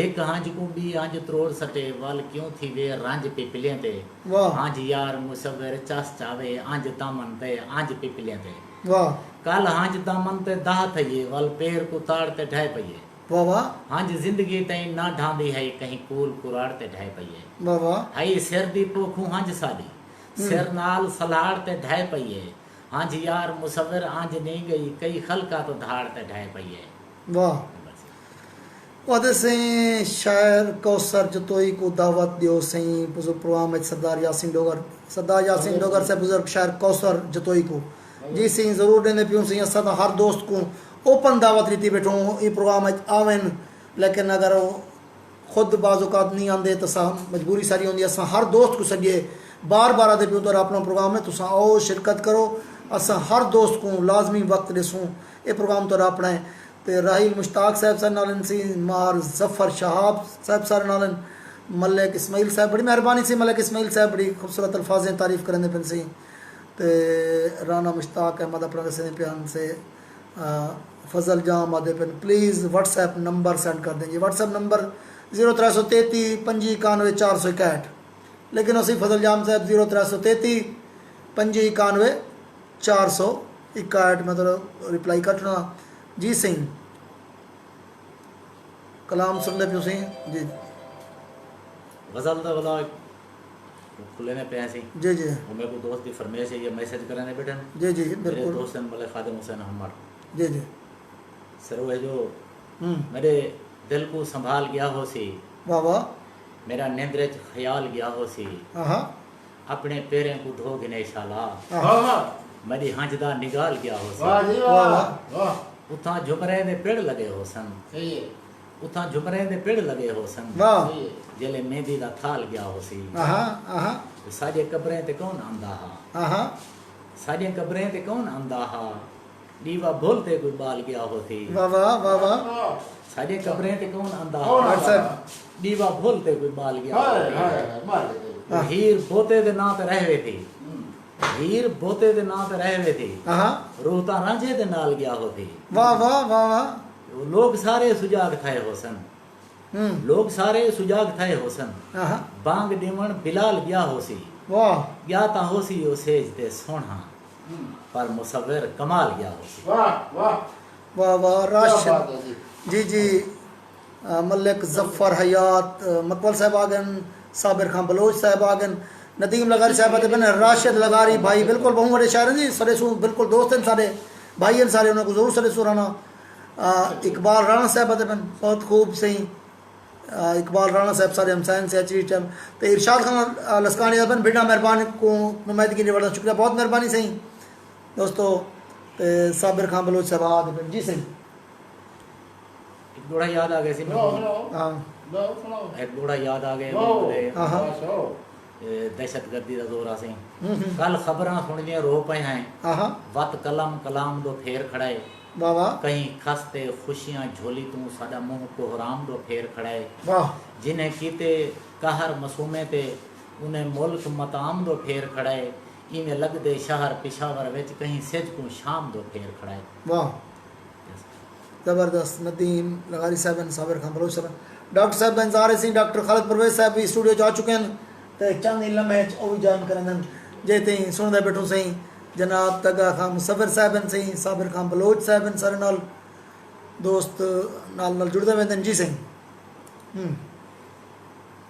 एक हंज को बी हंज त्रोड़ सटे वल क्यों थी वे रंज पिपलियां ते वाह हंज यार मुसवर चस चावे हंज दामन ते हंज पिपलियां ते वाह कल हंज दामन ते दाह थइए वल पैर को ताड़ ते ढह पइए वाह वाह हंज जिंदगी तई ना ढांदी है कहीं कूल कुराड़ ते ढह पइए वाह वाह हई सिर दी पोखू हंज साडी सिर नाल सलाड़ ते ढह पइए हंज यार मुसवर हंज नहीं गई कई खलका तो धाड़ ते ढह पइए वाह ਉਹਦੇ ਸਹੀਂ ਸ਼ਾਇਰ ਕੌਸਰ ਜਤੋਈ को दावत दियो सही बुजुर्ग प्रोग्राम में सरदार यासीन डोगर से बुजुर्ग शायर कौसर जतोई को जी सही ज़रूर देने पियूं सही असां हर दोस्त को ओपन दावत रीति बैठूं ये प्रोग्राम आवन लेकिन अगर खुद बाज़ात नहीं आते तो मजबूरी सारी होंगी असां हर दोस्त को सॼे बार बार आते पियूं तो अपना प्रोग्राम में तुसां आओ शिरकत करो असां हर दोस्त को लाजमी वक्त ॾिसूं ये प्रोग्राम तो अपना है तो राहिल मुश्ताक साहब सर नालन सी मार जफ़र शहाब साहब सर नालन मलिक इस्माइल साहब बड़ी मेहरबानी सी मलिक इस्माइल साहब बड़ी खूबसूरत अल्फाजें तारीफ़ करेंगे पिन सी तो राना मुश्ताक अहमद अपना दसने प्यान से फजल जाम आदे pin please WhatsApp number send कर देंगे व्हाट्सएप नंबर 0333 591 461 लेकिन उसी फजल जाम साहब 0333 591 461 मतलब रिप्लाई कटना जी सिंह कलाम सुन ले पियो सिंह जी गजल दा वाला खुले ने पे सी जी जी वो मेरे को दोस्त की फरमाइश है ये मैसेज करने बैठे जी जी मेरे बिल्कुल दोस्त हैं मलिक खादिम हुसैन अहमद जी जी सर वो है जो मेरे दिल को संभाल गया हो सी वाह वाह मेरा निंद्रे च ख्याल गया हो सी हाँ अपने पैरों को धो गिने शाला वाह वाह मेरी हंजदा निगाल गया हो सी वाह जी वाह वाह उथा झुमरे दे पेड़ लगे हो सन सही है उथा झुमरे दे पेड़ लगे हो सन वाह सही है जेले मेहंदी दा थाल गया हो सी आहा आहा साजे कब्रें ते कौन आंदा हा आहा साजे कब्रें ते कौन आंदा हा दीवा बोलते कोई बाल गया हो सी वाह वाह वाह वाह साजे कब्रें ते कौन आंदा कौन हा आंदा? दीवा बोलते कोई बाल गया हाय हो हाय सी मार दे हीर बोते दे नां ते रहवे थी हीर बोते दे नां ते रहवे थी आहा रूह ता रांझे दे नाल गया हो थी वाह वाह वाह वाह वो लोग सारे सुजाग थे हो सन लोग सारे सुजाग थे हो सन आहा बांग डिमण बिलाल गया हो सी वाह गया ता हो सी ओ सेज ते सोना पर मुसव्विर कमाल गया हो सी वाह वाह वाह वाह क्या राशिद बात है जी जी जी मलिक जफ़र हयात मकबल साहब आगन साबिर खान बलोच साहब आगन नदीम लगारी साहब आते बने राशिद लगारी भाई बिल्कुल बहुत बड़े शायर हैं जी सरे सू बिल्कुल दोस्त हैं सारे भाई हैं सारे उनको ज़रूर सरे सू राना इकबाल राणा साहब आते बन बहुत खूब सही इकबाल राणा साहब सारे हमसाइन से अची टाइम तो इरशाद खान लस्कानी बन बिना मेहरबानी को नुमाइंदगी निवड़ना शुक्रिया बहुत मेहरबानी सही दोस्तों तो साबिर खान बलोच साहब आते बन जी सही एक जोड़ा याद आ गया सी लो लो हाँ लो सुनो एक जोड़ा याद आ लो गया हाँ। सो दहशतगर्दी का दौर सी कल खबरां सुनिया रो पे हैं आहा वत कलम कलाम दो फेर खड़ाए वाह वाह कहीं खसते खुशियां झोली तू साडा मुंह कोहराम दो फेर खड़ाए वाह जिन्हें कीते कहर मसूमे ते उन्हें मुल्क मताम दो फेर खड़ाए इवें लगदे शहर पिशावर विच कहीं सिज को शाम दो फेर खड़ाए वाह ज़बरदस्त नदीम लगारी साहब साबिर खान बलोच साहब डॉक्टर साहब बंजारे सिंह डॉक्टर खालिद परवेज साहब भी स्टूडियो जा चुके हैं तो चंद ही लम्हे वो भी ज्वाइन करें जे तीन सुनते बैठो सही जनाब तगा खान मुसफिर साहब सही साबिर खान बलोच साहब सारे नाल दोस्त नाल जुड़ते वेंदे जी सही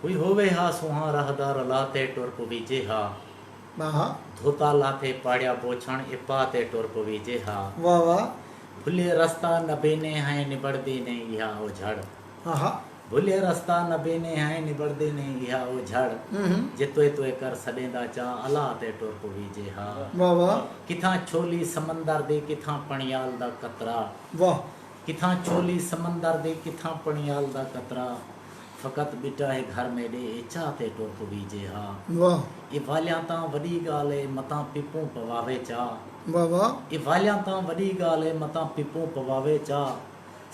कोई होवे हा सुहा राहदार लाते टुर पवीजे हा हाँ धोता लाते पाड़िया पोछण इपा ते टुर पवीजे हा वाह वाह भुले रास्ता न बेने हैं निबड़दे ने इहा ओ झड़ हाँ हाँ भुले रास्ता न बेने हैं निबड़दे ने इहा ओ झड़ जितोए तोए कर सडेंदा चा अला ते टुर पवीजे हा वाह वाह किथां छोली समंदर दे किथां पणियाल दा कतरा वाह किथां छोली समंदर दे किथां पणियाल दा कतरा फकत बिटा है घर में दे चाहते टुर पवीजे हा वाह ये वालियां तां वडी गाल है मतां पिपूं पवावे चा वाह वाह ये वालियां तां वडी गाल है मतां पिपूं पवावे चा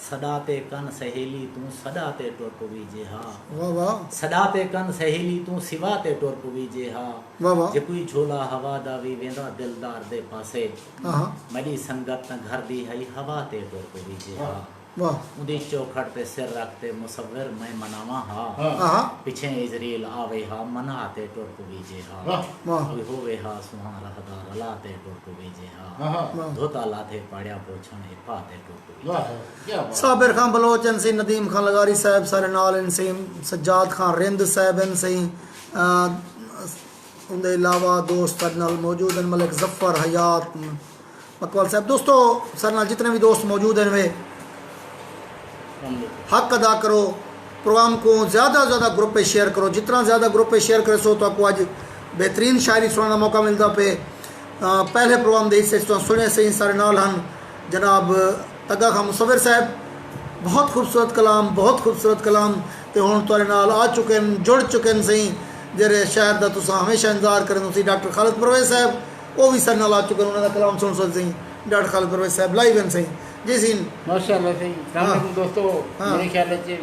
सदाते कन सहेली तू सदाते टुर पवी जे हा वाह वाह सदाते कन सहेली तू सिवाते टुर पवी जे हा वाह वाह जे कोई झोला हवा दा वी वेंदा दिलदार दे पासे हाँ मड़ी संगत न घर दी हई हवा ते टुर पवी जे हा वाह उदी चौखट पे सिर रखते मुसव्विर मैं मनावा हा हाँ पीछे इजराइल आवे हा मनाते टुर पवी जे हा वाह कोई होवे हा सुहा रहदार लाते टुर पवी जे हा वाह धोता लाथे पाड़िया पोछण पाते टुर पवी वाह क्या बात साबिर खान बलोच इन सी नदीम खान लगारी साहब सारे नाल इन सी सज्जाद खान रिंद साहब इन सी उनके अलावा दोस्त सारे नाल मौजूद हैं मलिक जफर हयात मकबल साहब दोस्तों सारे नाल जितने भी दोस्त मौजूद हैं वे हक अदा करो प्रोग्राम को ज़्यादा से ज़्यादा ग्रुप पे शेयर करो जितना ज़्यादा ग्रुप पे शेयर करे सो तो आपको आज बेहतरीन शायरी सुनाने का मौका मिलता पे पहले प्रोग्राम दे हिस्से सुने से सारे नाल हन जनाब तगा खां मुसव्विर साहब बहुत खूबसूरत कलाम तो हुण तुहाडे नाल आ चुके हैं जुड़ चुके हैं सही जेरे शायर दा तुसां हमेशा इंतजार करें तुसीं डॉक्टर खालिद परवेज़ साहब वो भी सारे नाल आ चुके हैं उन्होंने कलाम सुन सही डॉक्टर खालिद परवेज़ साहब लाइव हैं सही जी सी माशाअल्लाह सही हाँ। दोस्तों हाँ। मेरे ख्याल च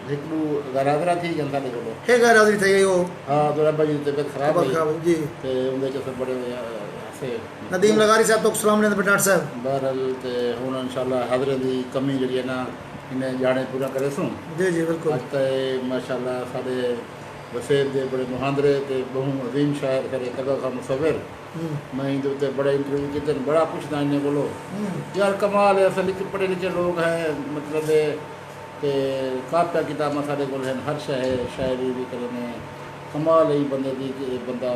हिकड़ू गरादरा थी जनता दे कोलो हे गैर हाज़िरी थी गई वो हां तो अब्बा जी दी तबीयत खराब हुई जी ते उनदे च सब बड़े हसे नदीम लगारी साहब तो सलाम ने डॉक्टर साहब बहरहाल ते हुन इंशाअल्लाह हाज़िरी दी कमी जड़ी है ना इन्हें जाने पूरा करे सूं जी जी बिल्कुल आज ते माशाअल्लाह साडे वसेब दे बड़े मुहांदरे ते बहु अजीम शायर करे तगा खां मुसव्विर मैं इंदे उत्ते बड़ा इंटरव्यू किते बड़ा पुछदा इन्हें कोलो यार कमाल है असल लिखे पढ़े लिखे लोग हैं मतलब कि कापिया किताबां साढ़े कोल हैं हर शय है शायरी भी करने कमाल है बंदे दी कि बंदा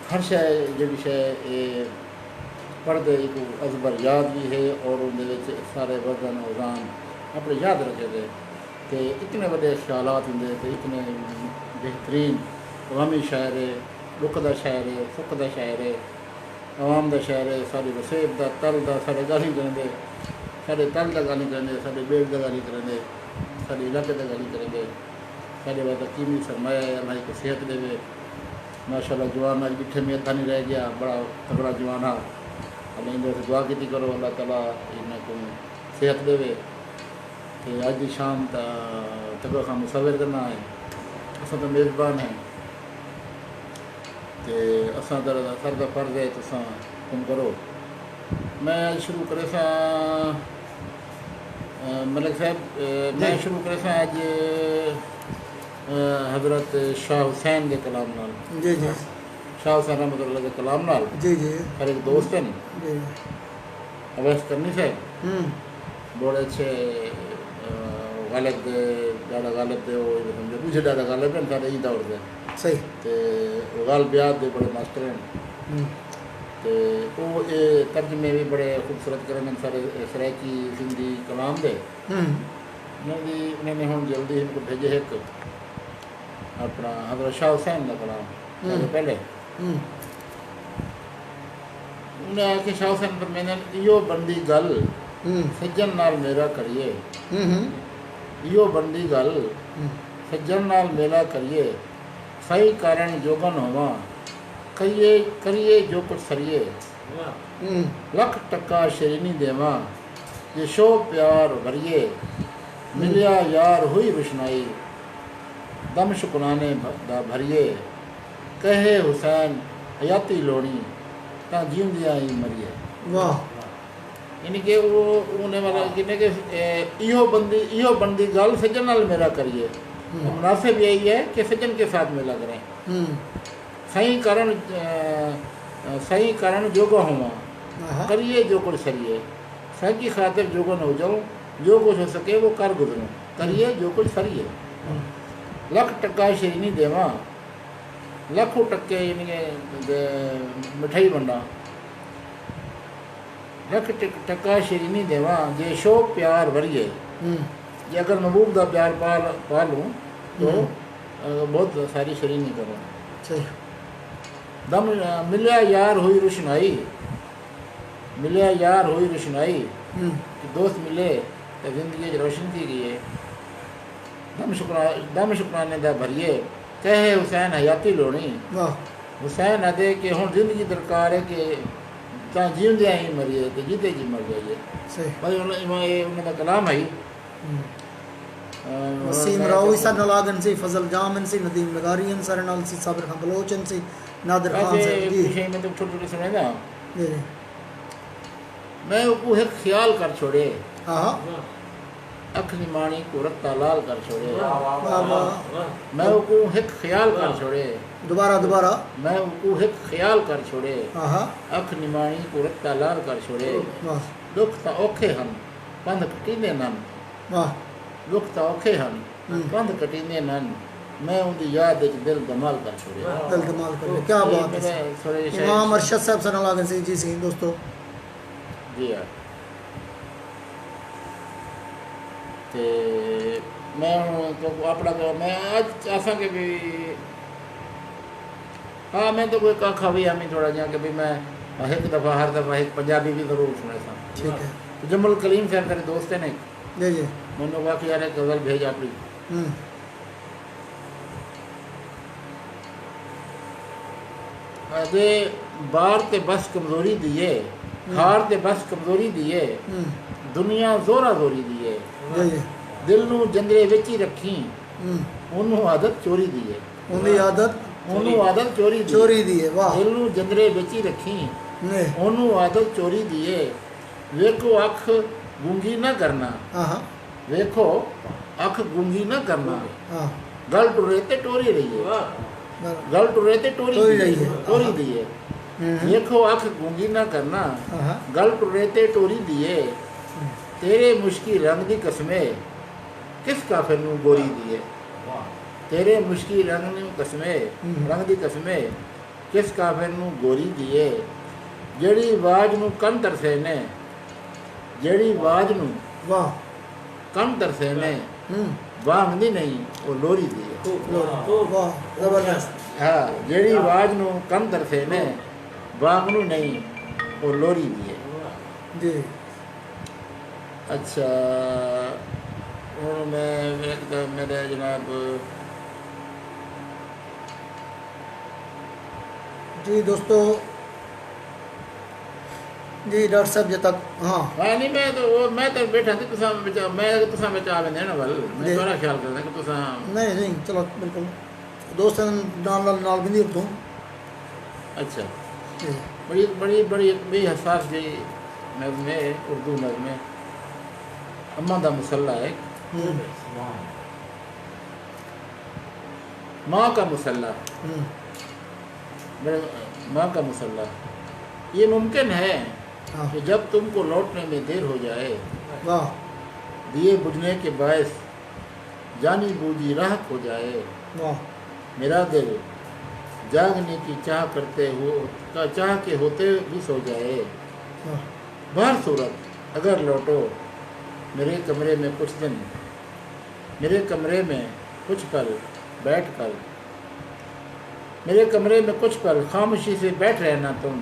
हर शय जी शय पढ़ते एक अजबर याद भी है और उनके सारे वजन औजान अपने याद रखे थे तो इतने बड़े ख्यालात होंगे तो इतने बेहतरीन अवामी शायर है दुख का शायर है सुख का शायर है आवाम का शायर है सारी वसेब का तल का सारे गाली करेंगे सारे तल का गाली करेंगे सारे बेड़ का गाली करेंगे सारे इलाके का गाली करेंगे सारे वास्ते कीमती सरमाया है अल्लाह को सेहत देवे माशाअल्लाह जवान अज बिठे में अद्धा नहीं रह गया बड़ा तगड़ा जवान है अल्लाह इन दुआ की करो अल्लाह ताला इनको सेहत देवे तो अज की शाम तगा खां मुसव्विर का नाम है असा तो मेज़बान है तो असा सर का फर्ज है तो तुम करो मैं आज शुरू करे सा मलिक साहब मैं शुरू करे सा आज हजरत शाह हुसैन के कलाम नाल जी जी शाह हुसैन रहमतुल्लाह के कलाम नाल जी जी हर एक दोस्त हैं जी अवैस करनी साहब बड़े अच्छे गालिब ज़्यादा गालिब थे वो समझो मुझे ज़्यादा गालिब हैं सारे ई दौड़ दे सही तो गाल ब्याद दे बड़े मास्टर हैं तो वो ये तर्जमे भी बड़े खूबसूरत करें सारे सरायकी सिंधी कलाम दे उन्होंने हम जल्दी इनको भेजे एक अपना हजरत शाह हुसैन का कलाम पहले उन्हें आके शाह हुसैन पर मैंने यो बंदी गल सज्जन नाल मेरा करिए यो बंदी गल सज्जन नाल मेरा करिए सही कारण जोगन होवा करिए जो कुछ सरिए लख टक्का शरीनी देवा ये शो प्यार भरिए मिलिया यार हुई रुशनाई दम शुकराने भरिए कहे हुसैन हयाती लोड़ी ता जींदिया ही मरिए वाह यानी कि वो उन्हें वाला कि इहो बंदी गल सज्जन नाल मेरा करिए मुनासिब यही है कि सज्जन के साथ मेला करें सही कारण जोगो हुआ करिए जो कुछ सरिए सही की खातिर जोगो न हो जाऊँ जो कुछ हो सके वो कर गुजरूँ करिए जो कुछ सरिए लख टक्का शरीनी देवा लाखों टक्के यानी कि मिठाई बंडा लख टक्का शरीनी देवा जे शो प्यार भरिए जे अगर महबूब का प्यार पा लूँ तो बहुत सारी शरीनी करूँ सही दम मिलिया यार हुई रुशनाई कि दोस्त मिले तो जिंदगी रोशन थी गई है दम शुक्राने दा भरिए कहे हुसैन हयाती लोनी हुसैन अदे कि हुण जिंदगी दरकार है कि ਤਾਂ ਜਿਉਂਦਿਆਂ ਹੀ ਮਰੀਏ ਤੇ ਜਿੱਦੇ ਜੀ ਮਰ ਜਾਈਏ सही ਭਾਈ ਉਹਨਾਂ ਦਾ ਕਲਾਮ ਹੈ वसीम रावी सर नालागन से फजल जामन से नदीम लगारियन सर नाल से साबिर खान बलोचन से नादिर खान से जी विषय में तो छोटे छोटे सुनेगा जी मैं वो एक ख्याल कर छोड़े हाँ अख निमाणी को रत्ता लाल कर छोड़े वाह वाह मैं वो एक ख्याल कर छोड़े दोबारा मैं वो एक ख्याल कर छोड़े हाँ अख निमाणी को रत्ता लाल कर छोड़े वाह दुख ਤਾਂ ਔਖੇ ਹਨ ਪੰਧ ਕਟੀਨੇ ਨਨ वाह ਦੁੱਖ ਤਾਂ ਔਖੇ ਹਨ ਪੰਧ ਕਟੀਨੇ ਨਨ ਮੈਂ ਉਹਦੀ ਯਾਦ ਵਿੱਚ ਦਿਲ ਦਮਾਲ ਕਰ ਛੋੜਿਆ दिल कमाल कर क्या बात है इमाम अरशद साहब सर नालागन से जी सी दोस्तों ਜੀ ਆ ਤੇ ਮੈਂ ਹੁਣ ਤੋਂ ਆਪਣਾ ਮੈਂ ਅੱਜ ਆਸਾਂ ਕਿ ਵੀ ਹਾਂ ਮੈਂ ਤਾਂ ਕੋਈ ਕਾਖਾ ਵੀ ਆਮੀ ਥੋੜਾ ਜਿਹਾ ਕਿ ਵੀ ਮੈਂ ਇੱਕ ਦਫਾ ਹਰ ਦਫਾ ਇੱਕ ਪੰਜਾਬੀ ਵੀ ਜ਼ਰੂਰ ਸੁਣੇ ਸਾਂ ठीक है जमल कलीम साहब मेरे दोस्त ने जी जी मैंने कहा कि यार एक गज़ल भेज अपनी अदे बार ते बस कमजोरी दिए हार ते बस कमजोरी दिए दुनिया जोरा जोरी दिए जी जी दिल नू जंदरे विच ही रखी ओनू आदत चोरी दिए उनकी आदत ओनू आदत चोरी चोरी दी है वाह दिल नू जंदरे विच ही रखी ने ओनू आदत चोरी दिए वेखो अख गूंगी ना करना हाँ वेखो अख गूंगी ना करना हाँ गल टुरे ते टोरी रही है गल टुरे ते टोरी टोरी रही है। टोरी दी है देखो अख गूंगी ना करना हाँ गल टुरे ते टोरी दिए तेरे मुश्की रंग दी कसमे किस काफिर नू गोरी दिए तेरे मुश्की रंग दी कसमे रंग दी कसमे किस काफिर नू गोरी दिए जड़ी आवाज नू कन तरसे ने जड़ी आवाज नू वाह कन तरसे ने बांगदी नहीं वो लोरी दी है वाह जबरदस्त हाँ जड़ी आवाज नू कन तरसे ने बांगनू नहीं वो लोरी दी है जी अच्छा और मैं मेरे जनाब जी दोस्तों जी डॉक्टर साहब जब तक हाँ हाँ नहीं मैं तो बैठा थी तुसा बचा लेने ना बल मैं जी। थोड़ा ख्याल करना कि तुसा नहीं नहीं चलो बिल्कुल दोस्त नाल भी नहीं रखूँ अच्छा जी बड़ी बड़ी बड़ी बेहसास जी नज़्म उर्दू नज़्म अम्मा दा मुसल्ला है माँ का मुसल्ला माँ का मुसल्ला ये मुमकिन है हाँ कि जब तुमको लौटने में देर हो जाए वाह दिए बुझने के बायस जानी बूझी राह हो जाए वाह मेरा दिल जागने की चाह करते हो चाह के होते भी सो जाए वाह बाहर सूरत अगर लौटो मेरे कमरे में कुछ दिन मेरे कमरे में कुछ पल बैठ कर मेरे कमरे में कुछ पल खामोशी से बैठ रहना तुम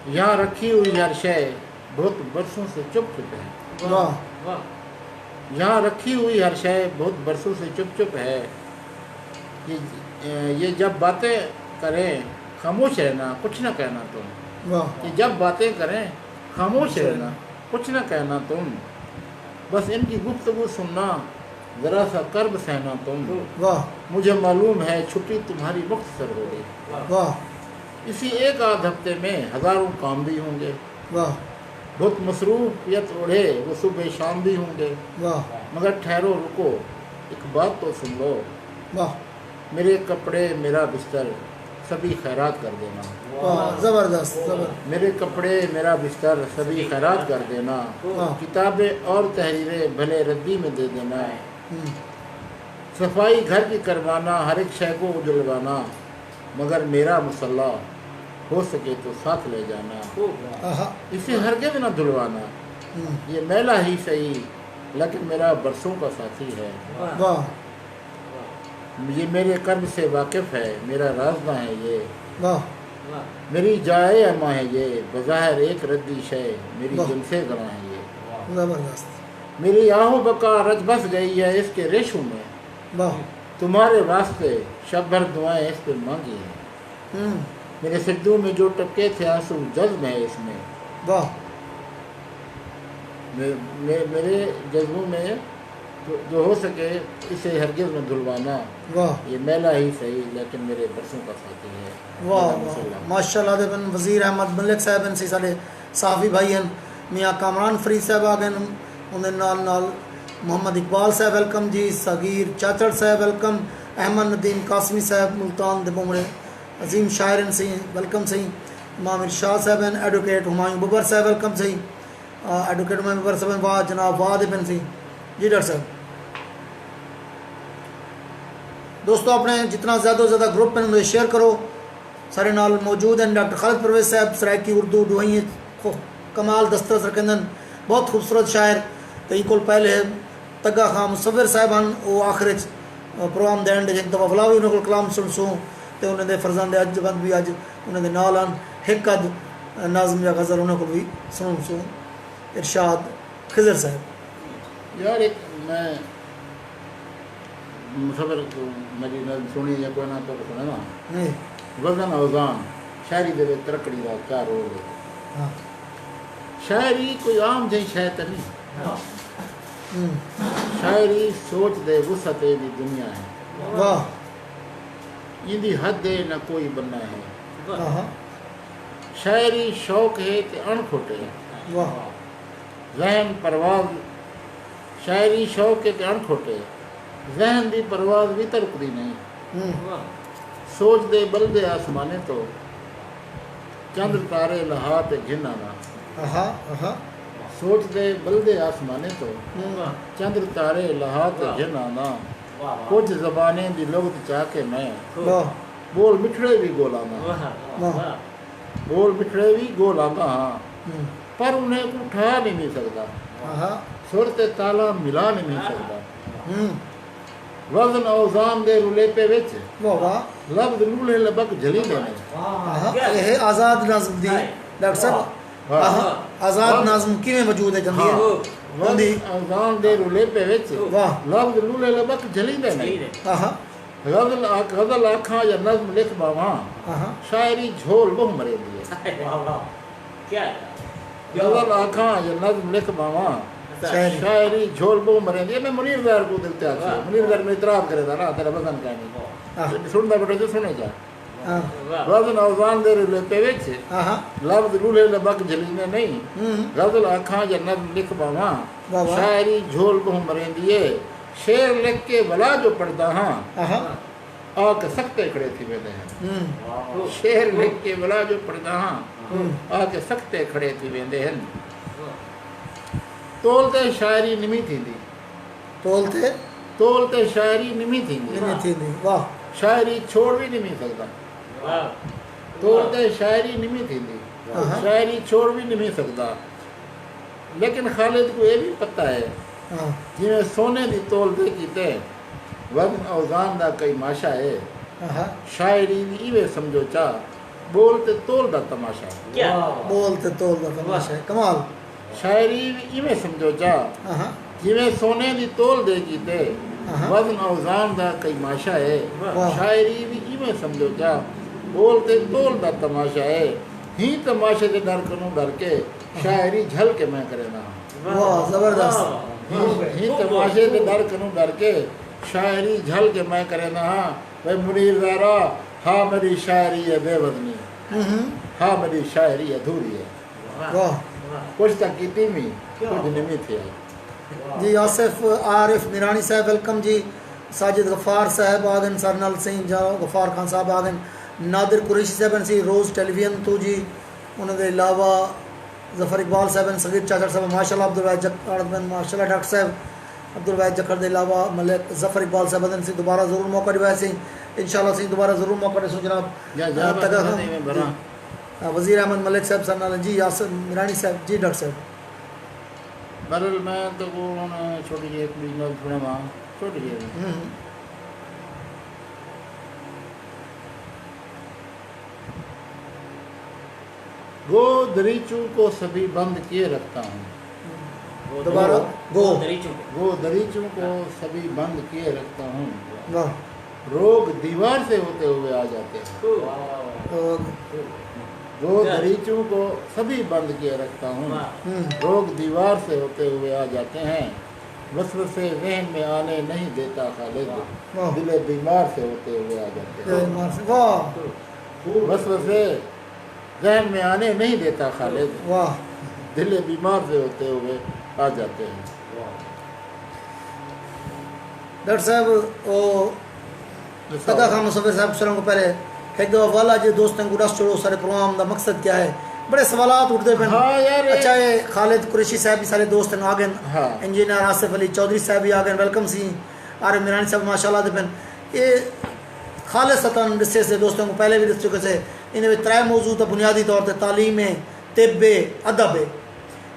यहाँ रखी हुई हर शय बहुत बरसों से चुप चुप है वाह यहाँ रखी हुई हर शय बहुत बरसों से चुप चुप है ये जब बातें करें खामोश रहना कुछ ना कहना तुम वाह ये जब बातें करें खामोश रहना कुछ ना कहना तुम बस इनकी गुफ्तगू सुनना ज़रा सा कर्ब सहना तुम वाह मुझे मालूम है छुट्टी तुम्हारी मुख्तसर होगी वाह इसी एक आध हफ्ते में हज़ारों काम भी होंगे वाह बहुत मसरूफियत ओढ़े वो सुबह शाम भी होंगे वाह मगर ठहरो रुको एक बात तो सुन लो वाह मेरे कपड़े मेरा बिस्तर सभी खैरात कर देना वाह जबरदस्त जबर मेरे कपड़े मेरा बिस्तर सभी खैरात कर देना वाह किताबें और तहरीरें भले रद्दी में दे देना सफाई घर की करवाना हर एक शय को उजलवाना मगर मेरा मुसल्ला हो सके तो साथ ले जाना आहा इसे हरगिज़ न धुलवाना ये मैला ही सही लेकिन मेरा बरसों का साथी है वाह ये मेरे कर्म से वाकिफ़ है मेरा राज़दा है ये वाह मेरी जाए अम्मा है ये बज़ाहिर एक रद्दी शय मेरी वाह। जिनसे गना है ये जबरदस्त मेरी आहों बका रज बस गई है इसके रेशों में वाह तुम्हारे वास्ते शब भर दुआएं इस पर मांगी है मेरे सिद्धू में जो टपके थे आंसू जज्ब है इसमें। वाह। मेरे जज्बों में जो हो सके इसे हरगिज़ में धुलवाना। वाह। ये मेला ही सही लेकिन मेरे बरसों का साथी है। वाह वाह माशाल्लाह। दे बन वज़ीर अहमद मलिक साहब इन सी साडे साफ़ी भाई हैं। मियाँ कामरान फरीद साहब आ गए उन्हें नाल मोहम्मद इकबाल साहब वेलकम जी। सगीर चाचड़ साहब वेलकम। अहमद नदीम कासमी साहब मुल्तान दे बुमड़े अजीम शायर सही वेलकम सही। इमाम इरशाद साहब हैं। एडवोकेट हुमायूं बबर साहब वेलकम सही। एडवोकेट हुमायूं बबर साहब वाह जनाब वाह दे बन सही जी डॉक्टर साहब। दोस्तों अपने जितना ज़्यादा से ज़्यादा ग्रुप में उन्हें शेयर करो। सारे नाल मौजूद हैं डॉक्टर खालिद परवेज साहब सरायकी उर्दू दुआई कमाल दस्तरस रखंदन बहुत खूबसूरत शायर। तो इको पहले तग्गा खां मुसव्विर साहब हैं वो आखिर प्रोग्राम दैन जिन दफ़ा बुलावी उन्होंने कलाम सुन सूँ तो उन्होंने फरजंद अज बंद भी अज उन्होंने नाल हैं एक अद नाज़म या गज़ल उन्होंने भी सुन सूँ। इरशाद खिजर साहब यार एक मैं मुसव्विर को मेरी नज़म सुनी या कोई ना तो सुने ना नहीं वज़न औज़ान शायरी दे विच तरक्कड़ी दा क्या रोल है। हाँ शायरी कोई आम जी शय तो नहीं। शायरी सोच दे वुसअत दी दुनिया है। वाह। इंदी हद है न कोई बनना है। हाँ शायरी शौक है ते अणखोटे है। वाह। जहन परवाज शायरी शौक है ते अणखोटे जहन दी परवाज भी तरकदी नहीं। सोच दे बलदे आसमाने तो चंद्र तारे लहा ते घिना ना। सोच दे बलदे आसमाने तो चंद्र तारे लहा ते घिना ना। कुछ ज़बाने दी लुगत चाह के मैं बोल मिठड़े भी गोलाना। बोल मिठड़े भी गोलाना हाँ पर उन्हें को उठा नहीं सकता। सुर ते ताला मिला नहीं सकता। वज़न औज़ान दे रुलेपे विच लफ्ज़ लूले लबक जली देने। यह आज़ाद नाज़म दी डॉक्टर साहब आज़ाद नाज़म किवें वजूद है जंदी वज़न औज़ान दे रुलेपे विच लफ्ज़ लूले लबक जली देने। गज़ल आखां या नज़्म लिख बावां शायरी झोल बहु मरेंदी है। गज़ल आखां या नज़्म लिख बावां शायरी झोल बहु मरेंदी है। मैं मुनीर ज़ाहिर को दिल त्याग से मुनीर ज़ाहिर में इतराज़ करे था ना तेरा वज़न का नहीं सुनदा बेटा जो सुने जा। वज़न औज़ान दे रुलेपे विच लफ्ज़ लूले लबक जलीने नहीं। गज़ल आखां या नज़्म लिख बावां शायरी झोल बहु मरेंदी है। शेर लिख के वला जो पढ़दा हाँ आके सख्ते खड़े थी वेंदे हैं। शेर लिख के वला जो पढ़दा हाँ आके सख्ते खड़े थी वेंदे हैं। तोलते शायरी निमी थींदी तोलते शायरी निमी थींदी। वाह। शायरी छोड़ भी नहीं सकता। तोलते शायरी निमी थींदी शायरी छोड़ भी नहीं सकता। लेकिन खालिद को ये भी पता है जिवें सोने दी तोलते कीते वज़न औज़ान दा कई माशा है। शायरी भी इवे समझो चा बोलते तोल दा तमाशा है। बोलते तोल दा तमाशा है कमाल। शायरी भी इवे समझो चा जिवें सोने दी तोल दे कीते वज़न औज़ान दा कई माशा है। शायरी भी इवे समझो चा बोलते तोल दा तमाशा है। ही तमाशे दे डर करूं डर के शायरी झल के मैं करे ना। वाह जबरदस्त। ही तमाशे दे डर करूं डर के शायरी झल के मैं करे ना। भाई मुनीर ज़ारा हाँ मेरी शायरी है बेवज़नी हाँ मेरी शायरी अधूरी है। वाह। कुछ तक की तीमी कुछ निमी थी जी। आसिफ आरिफ निरानी साहब वेलकम जी। साजिद गफ़ार साहब आ गए सरनल सिंह जा गफ़ार खान साहब आ गए। नादिर कुरैशी साहब सी रोज़ टेलीविजन तो जी उन्होंने अलावा ज़फ़र इकबाल साहब सगीर चाचड़ साहब माशाल्लाह अब्दुल वाहिद जक्कड़ माशाल्लाह डॉक्टर साहब अब्दुल वाहिद जक्कड़ के अलावा मलिक ज़फ़र इकबाल साहब से दोबारा ज़रूर मौका दिवाया सी इंशाल्लाह से दोबारा ज़रूर मौका ॾिसूं जनाब। वज़ीर अहमद मलिक साहब सरनाल जी यासिर मीरानी साहब जी डॉक्टर साहब। बहरहाल मैं तो छोटी जी एक नज़म सुनावा छोटी जी। गो दरीचू को सभी बंद किए रखता हूँ। दोबारा गो दरीचू को सभी बंद किए रखता हूँ। रोग दीवार से होते हुए आ जाते हैं। रोग दरीचों को सभी बंद किए रखता हूँ, रोग दीवार से होते हुए आ जाते हैं, वसवसे ज़हन में आने नहीं देता खालिद, दिल बीमार से होते हुए आ जाते हैं। वसवसे ज़हन में आने नहीं देता खालिद, दिल बीमार से होते हुए आ जाते हैं। डॉक्टर साहब वो तगा खान मुसफ़िर साहब सलाम को पहले एक दो वाला जो दोस्तों को रस छोड़ो सारे प्रोग्राम का मकसद क्या है, बड़े सवालात उठते पे। हाँ यार, अच्छा ये खालिद कुरैशी साहब भी सारे दोस्त आ गए, हाँ। इंजीनियर आसिफ अली चौधरी साहब भी आ गए, वेलकम सी आर मीरानी साहब माशाल्लाह दे पेन। ये खालिसतन रिश्ते से दोस्तों को पहले भी दस चुके से इन्हें त्रै मौजू तो बुनियादी तौर पर तालीम है, तिब है, अदब है।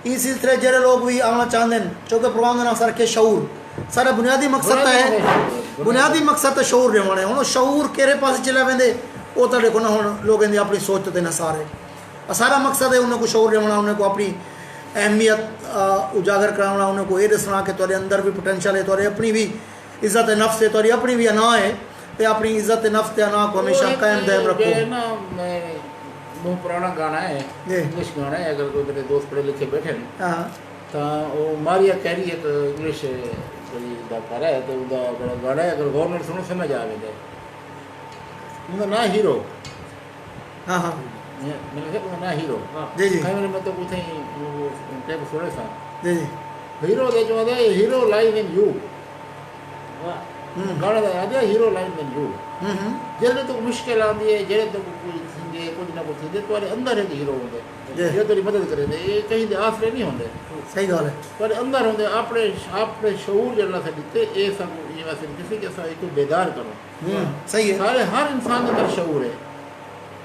इस सिलसिले जरे लोग भी आना चाहते हैं चूँकि प्रोग्राम का नाम सर के शऊर सारा बुनियादी मकसद है, बुनियादी मकसद तो शऊर रहने हूँ शऊर केरे पास चले वेंदे वो तो देखो ना हूँ लोगों की अपनी सोच तो सारे सारा मकसद है उन्हें शऊर रहना, उन्हें को अपनी अहमियत उजागर कराना, उन्हें को ये दसना कि तुहारे अंदर भी पोटेंशियल है, तुहारे अपनी भी इज्जत नफ्स है, तुहारी अपनी भी अना है, तो अपनी इज्जत नफ्स के अना को हमेशा कायम दायम रखो। बहुत पुराना गाना है, इंग्लिश गाना है, अगर कोई मेरे दोस्त पढ़े लिखे बैठे तो वो मारिया कैरी एक इंग्लिश कोई अदाकारा है, तो उसका बड़ा गाना है, अगर गवर्नमेंट सुनो समझ आ गए उनका ना हीरो। हाँ हाँ मैंने कहा ना हीरो जी जी मैंने मैं तो कुछ टेप सुने सा जी जी हीरो दे जो है हीरो लाइव इन यू गाना याद है, हीरो लाइव इन यू। जेरे तो मुश्किल आती है, जेरे तो कोई थींदे कुछ ना कुछ थींदे तुम्हारे अंदर है हीरो होंगे जो तेरी मदद करेंगे, ये कहीं दे आसरे नहीं होंगे। सही गल है, पर अंदर होंगे अपने अपने शऊर जल्ला से दिते ये सब ये वैसे किसी के साथ को बेदार करो। सही है, सारे हर इंसान के अंदर शऊर है,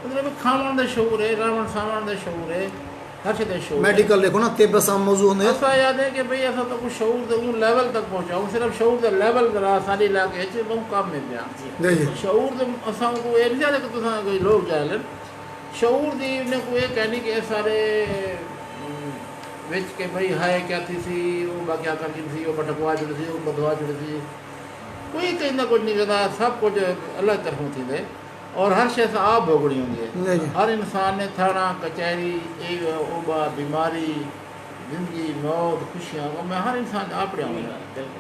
मतलब खावन का शऊर है, रावण सावण का शऊर है, हर शे का शऊर। मेडिकल देखो ना तिब साम मौजू होंगे। ऐसा याद है कि भाई ऐसा तो कुछ शऊर तो उन लेवल तक पहुंचाऊं, सिर्फ शऊर का लेवल करा सारी इलाके च बहुत काम में गया। शऊर तो असा को ये नहीं जाने कि तुसा कोई लोग जालन शऊर दी ने को ये कहनी कि सारे विच के भाई हाय क्या थी सी वो क्या करती थी, वो भटकवा जुड़ी थी, वो बदवा जुड़ी थी, कोई कहना कुछ नहीं कहता, सब कुछ अलग तरफों थी दे और हर शे से आप भोगड़ी होंगी है। हर इंसान ने थाना कचहरी ओबा बीमारी जिंदगी मौत खुशियाँ वो मैं हर इंसान आप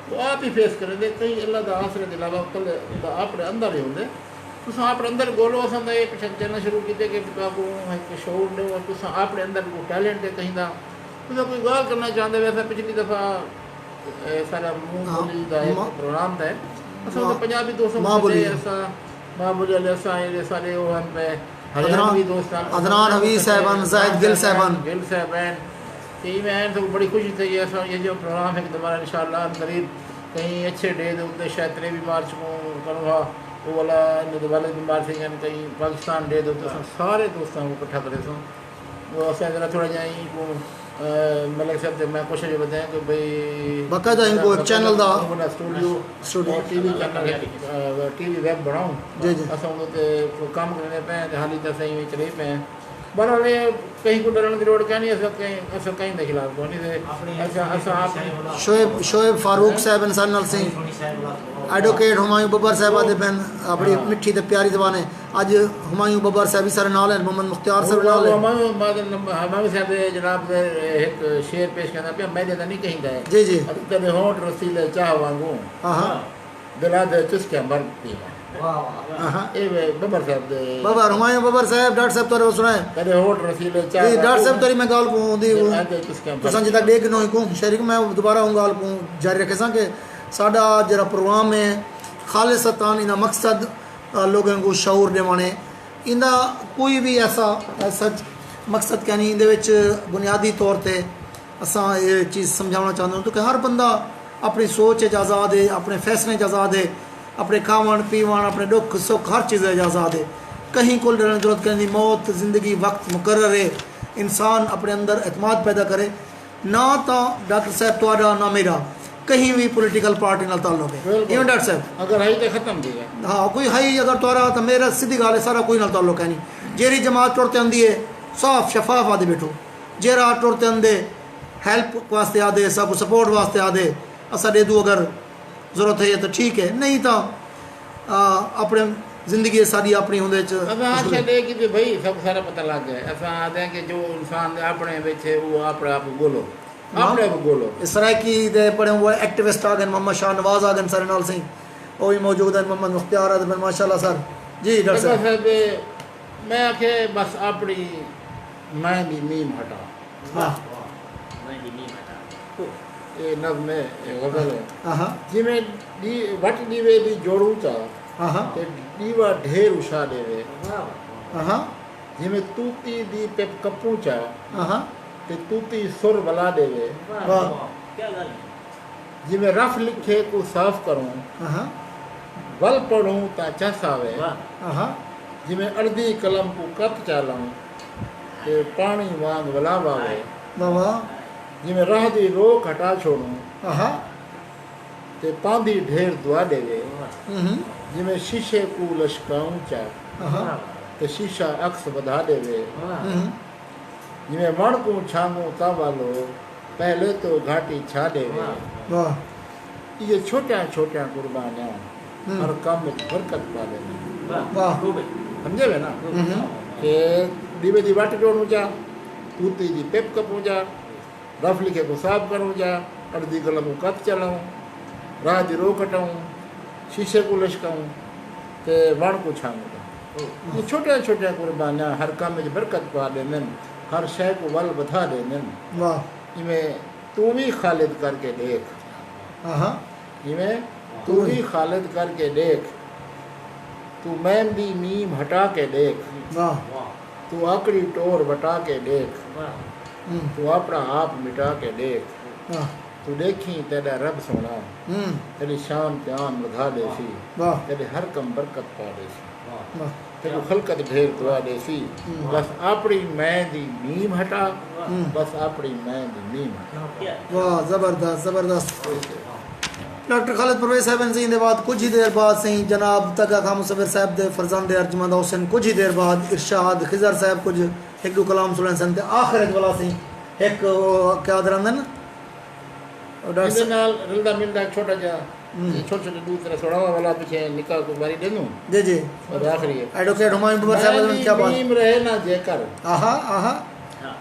तो आप ही फेस करें दे, कहीं अल्लाह का आसरे के अलावा कल अपने अंदर ही होंगे। तुम अपने अंदर गोलो असा पिछले चलना शुरू किए कि एक शऊर दो और तुम अपने अंदर को टैलेंट है कहीं का तुम कोई गाल करना चाहते वैसे पिछली दफ़ा सारा मुँह बोली का एक प्रोग्राम था असा पंजाबी दोस्तों माँ बोली सारे वो हम पे हरियाणवी दोस्त अदनान हवीज साहबान जाहिद गिल साहबान कि मैं तो बड़ी खुशी थी ऐसा ये जो प्रोग्राम है कि दोबारा इंशाल्लाह करीब कहीं अच्छे डे के उत्ते शायद 23 मार्च को करूँगा वो वाला वाले बीमार थे कहीं पाकिस्तान डे के उत्ते सारे दोस्तों को इकट्ठा करे सो वो असा जरा थोड़ा जाए को मलिक साहब मैं कोशिश बताएं कि भाई बाकायदा इनको चैनल दा studio TV channel TV web बनाऊं जी जी असा उन काम करने पे हाली तो सही में चले पे बहरहाल कहीं को डरने की लोड़ क्या नहीं ऐसा कहीं के खिलाफ को नहीं ऐसा ऐसा आप शोएब फारूक साहब इंसान नल सिंह एडवोकेट हुमायूं बब्बर साहब आदे बहन बड़ी मिठी ते प्यारी जबान है अज हुमायूं बब्बर साहब भी सारे नाल हैं मोहम्मद मुख्तार साहब नाल है हुमायूं साहब जनाब एक शेर पेश करना पे मैं तो नहीं कहीं गए जी जी तेरे होंठ रसीले चाह वांगू हां दिला दे चुस्के मर पीवा बब्बर साहब बब्बर हुमायूं बब्बर साहब डॉक्टर साहब तोरे सुनाए तेरे होंठ रसीले चाह डॉक्टर साहब तोरी मैं गाल को दी तो संज तक देख नो को शरीक मैं दोबारा हूं गाल को जारी रखे सा कि साडा जरा प्रोग्राम है खालिसतान इना मकसद लोगों को शऊर देवाने इंदा कोई भी ऐसा सच मकसद क्या नहीं इंदे बुनियादी तौर पर असा ये चीज़ समझाना चाहते हो तो कि हर बंदा अपनी सोच आज़ाद है, अपने फैसले आज़ाद है, अपने खावन पीवन अपने दुख सुख हर चीज़ आज़ाद है, कहीं को डरने जरूरत करनी मौत ज़िंदगी वक्त मुकर्रर है। इंसान अपने अंदर एतमाद पैदा करे ना तो डॉक्टर साहब तुहाडा ना मेरा कहीं भी पॉलिटिकल पार्टी नाल ताल्लुक है इवन डॉक्टर साहब अगर है तो खत्म थी गया हाँ कोई है अगर तुहारा तो मेरा सीधी गाल है सारा कोई नाल ताल्लुक है नहीं जेरी जमात टुरते आंदी है साफ शफाफ आदे बैठो जेरा टुरते आंदे हेल्प वास्ते आदे सब सपोर्ट वास्ते आदे असा दे दूँ अगर ज़रूरत है तो ठीक है नहीं तो अपने जिंदगी सारी अपनी उहदे च असां छॾे कि भाई सब सारा पता लग गया असां आखदे कि जो इंसान अपने विच है वो अपने आप गोलो अपने आप गोलो सराइकी दे पढ़े वो एक्टिविस्ट आ गए मोहम्मद शाह नवाज आ गए सारे नाल सही वो भी मौजूद है मोहम्मद मुख्तियार आ गए माशाल्लाह सर जी डॉक्टर साहब मैं आखे बस अपनी मैं दी नीम हटा हां मैं दी नीम हटा ये नज़्म है गज़ल है हां जिमें दी वट दीवे दी जोड़ू चा हां ते दीवा ढेर उछा देवे हां जिमें तूती दी पे कपूं चा हां ते तूती सुर बला देवे वाह क्या गल जिमें रफ लिखे को साफ करूं हां वल पढ़ूं ता चस आवे वाह हां जिमें अर्दी कलम को कत चालूं ते पानी वांग वला बावे बाबा जिमें राह दी रोक हटा छोड़ूं हां ते पांदी ढेर दुआ देवे हम्म जिमें शीशे को लशकाऊं चा हां ते शीशा अक्स बधा देवे वाह जिमें वण को छांगू ता वालो पहले तो घाटी छा देवे वाह ये छोटा छोटा कुर्बानियां हर काम में बरकत पा देवे वाह खूब समझे वे ना के दीवे दी वाट जोड़ू जा तूती दी पेप कपूं जा रफ लिखे को साफ करूं जा अर्दी कलम को कत चलाऊं राह दी रोक हटाऊं शीशे को लशकाऊं ते वण को छांगू ये छोटे छोटे कुर्बानियां हर काम में बरकत पा देने हर शय को वल बधा देने वाह इमें तू भी खालिद करके देख हां इमें तू भी खालिद करके देख तू मैम दी मीम हटा के देख वाह वाह तू आकड़ी टोर बटा के देख वाह तू अपना आप मिटा के देख वाह तू देखी तेरा रब सोना तेरी शान त्यान वधा देसी वाह तेरे हर कम बरकत पा देसी वाह तेरू खलकत ढेर दुआ देसी बस अपनी मैं दी मीम हटा बस अपनी मैं दी मीम हटा क्या वाह जबरदस्त जबरदस्त डॉक्टर खालिद परवेज साहब जी दे बाद कुछ ही देर बाद सही जनाब तगा खां मुसव्विर साहब दे फरजंद अर्जमंद हुसैन कुछ ही देर बाद इरशाद खिजर साहब कुछ एक दो कलाम सुनन सन ते आखिरत वाला सही एक क्या दरंदन इसके नाल रलदा मिलदा छोटा जा छोटे छोटे दूसरा सोड़ावा वाला पीछे निकाह को बारी देनू जी जी और आखिरी है एडवोकेट हुमायूं बबर साहब ने क्या बात मीम रहे ना जेकर आहा आहा हां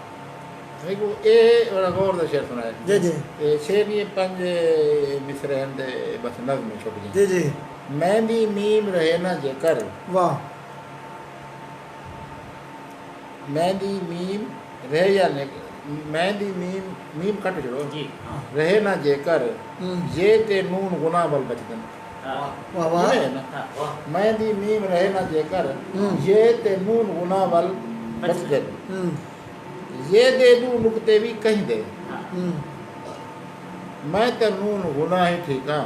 एक ए और गौर दा शेर सुनाए जी जी ए शेर ये पंज मिसरे हंदे बस नज़्म में छोड़ जी जी मैं दी मीम रहे ना जेकर वाह मैं दी मीम रहे या ने मैं दी मीम कट छोड़ो जी रहे ना जेकर ये ते नून गुना बल बचदन हां वाह वाह ये ना वाह मैं दी मीम रहे ना जेकर ये ते नून गुना बल बचदन ये दे दू नुकते भी कहीं दे मैं ते नून गुना ही ठीक हां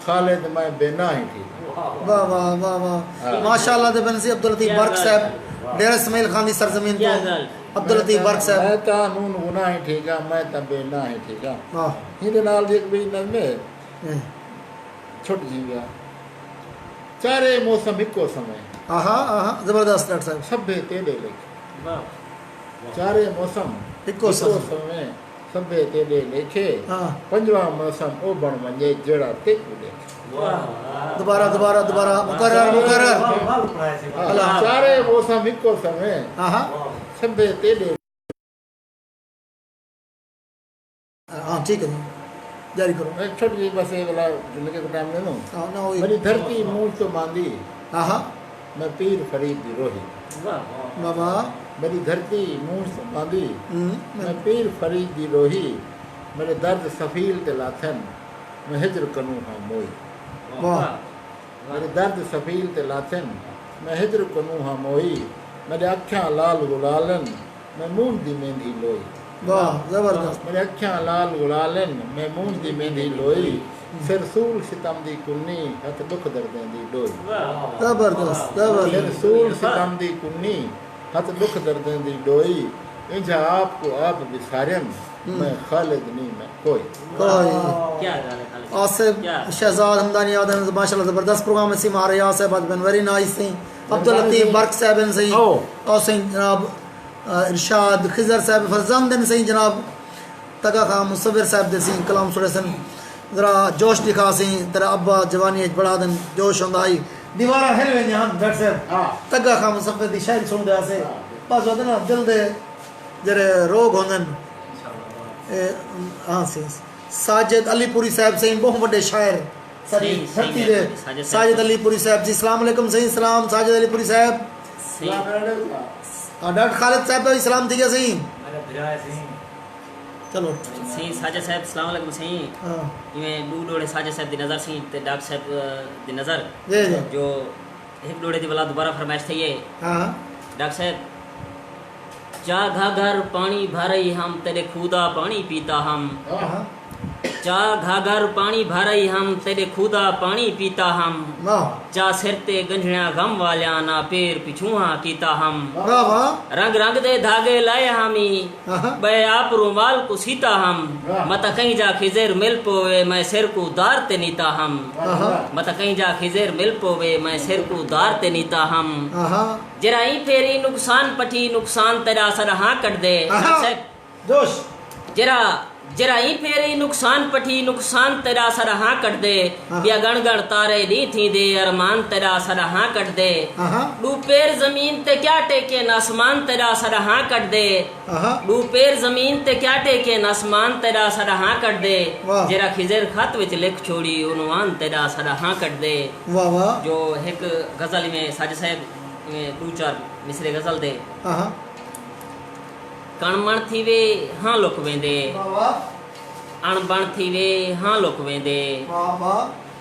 खालिद मैं बेना ही ठीक वाह वाह वाह वाह माशाल्लाह दे बंसी अब्दुल लतीफ बर्क साहब डेरा इस्माइल खान दी सरजमीन क्या तो गल अब्दुल लतीफ बर्क साहब मैं ता नून गुना ही ठीक मैं ता बेना ही ठीक वाह हिंदे नाल एक भी नज़्म छुट जी गया चारे मौसम इको समय आहा आहा जबरदस्त डॉक्टर साहब सभे तेरे लेखे वाह चारे मौसम इको समय समय सभे तेरे लेखे हां पंजवा मौसम ओ बण वञे जड़ा ते लेखे वाह दोबारा दोबारा दोबारा मुकर्रर मुकर्रर हाँ, चारे मौसम इको समय आहा सभे तेरे हां ठीक है जारी करो मैं छोटी जी बस ये वाला जिंदगी को टाइम ले लूं हां ना हुई मेरी धरती मूंछ तो मांदी आहा मैं पीर फरीद दी रोही वाह बाबा मेरी धरती मूंछ तो मांदी मैं मैं पीर फरीद दी रोही मेरे दर्द सफील ते लाथन मैं हिजर कनू हां मोई वाह मेरे दर्द सफील ते लाथन मैं हिजर कनू हां मोई मेरे अखियां लाल गुलालन मैं मूंछ दी मेहंदी लोई वाह जबरदस्त मेरे अखियां लाल गुलालन मैं मूंछ दी मेहंदी लोई सिर सूल सितम दी कुन्नी हथ दुख दर्दें दी डोई जबरदस्त सिर जबरदस्त सूल सितम दी कुन्नी हथ दुख दर्दें दी डोई इंजा आपको आप विसारन मैं खालिद नहीं मैं कोई कोई क्या गल है खालिद आसिफ शहजाद हमदानी आदम माशाल्लाह जबरदस्त प्रोग्राम में सी मारे या साहब आज बन वेरी नाइस थी अब्दुल लतीफ बर्क साहब ने सही और सही जनाब इरशाद खिजर साहब फरजंद ने सही जनाब तगा खां मुसव्विर साहब दे सही कलाम सुने सन जरा जोश दिखा सी तेरा अब्बा जवानी बढ़ा दिन जोश होंदा आई दीवारा हिल वेंदियां डॉक्टर साहब हां तग्गा खां मुसफ़े दी शायरी सुनदे आसे बस ओदे ना दिल दे जेरे रोग होंदन हां सी साजिद अलीपुरी साहब सही बहुत बड़े शायर सारी धरती दे साजिद अलीपुरी साहब जी अस्सलाम वालेकुम सही सलाम साजिद अलीपुरी साहब डॉक्टर खालिद साहब का सलाम थी क्या सही चलो सही साजिद साहब अस्सलाम वालेकुम सही हां इवें दू डोड़े साजिद साहब दी नज़र सी ते डॉक्टर साहब दी नज़र जी जी जो एक डोड़े दी वाला दोबारा फरमाइश थी है हां डॉक्टर साहब जा घाघर पानी भरई हम तेरे खुदा पानी पीता हम हां जा घाघर पानी भरई हम तेरे खुदा पानी पीता हम वाह जा सिर ते गंढिया गम वालिया ना पैर पिछुआ कीता हम वाह वाह रंग रंग दे धागे लाए हमी हां बे आप रुमाल को सीता हम मत कहीं जा खिजेर मिल पोवे मैं सिर को दार ते नीता हम मत कहीं जा खिजेर मिल पोवे मैं सिर को दार ते नीता हम हां जरा ही फेरी नुकसान पठी नुकसान तेरा सर हाँ कट दे जोश जरा जरा ही फेरी नुकसान पठी नुकसान तेरा सर हाँ कट दे या गण गण तारे दी थी दे अरमान तेरा सर हाँ कट दे डू पैर जमीन ते क्या टेके न आसमान तेरा सर हाँ कट दे डू पैर जमीन ते क्या टेके न आसमान तेरा सर हाँ कट दे जरा खिजेर खत विच लिख छोड़ी उनवान तेरा सर हाँ कट दे वाह वाह जो एक गजल में साजिद साहब में दो चार मिसरे गजल दे कणमण थी वे हाँ लुक वेंदे अणबण थी वे हाँ लुक वेंदे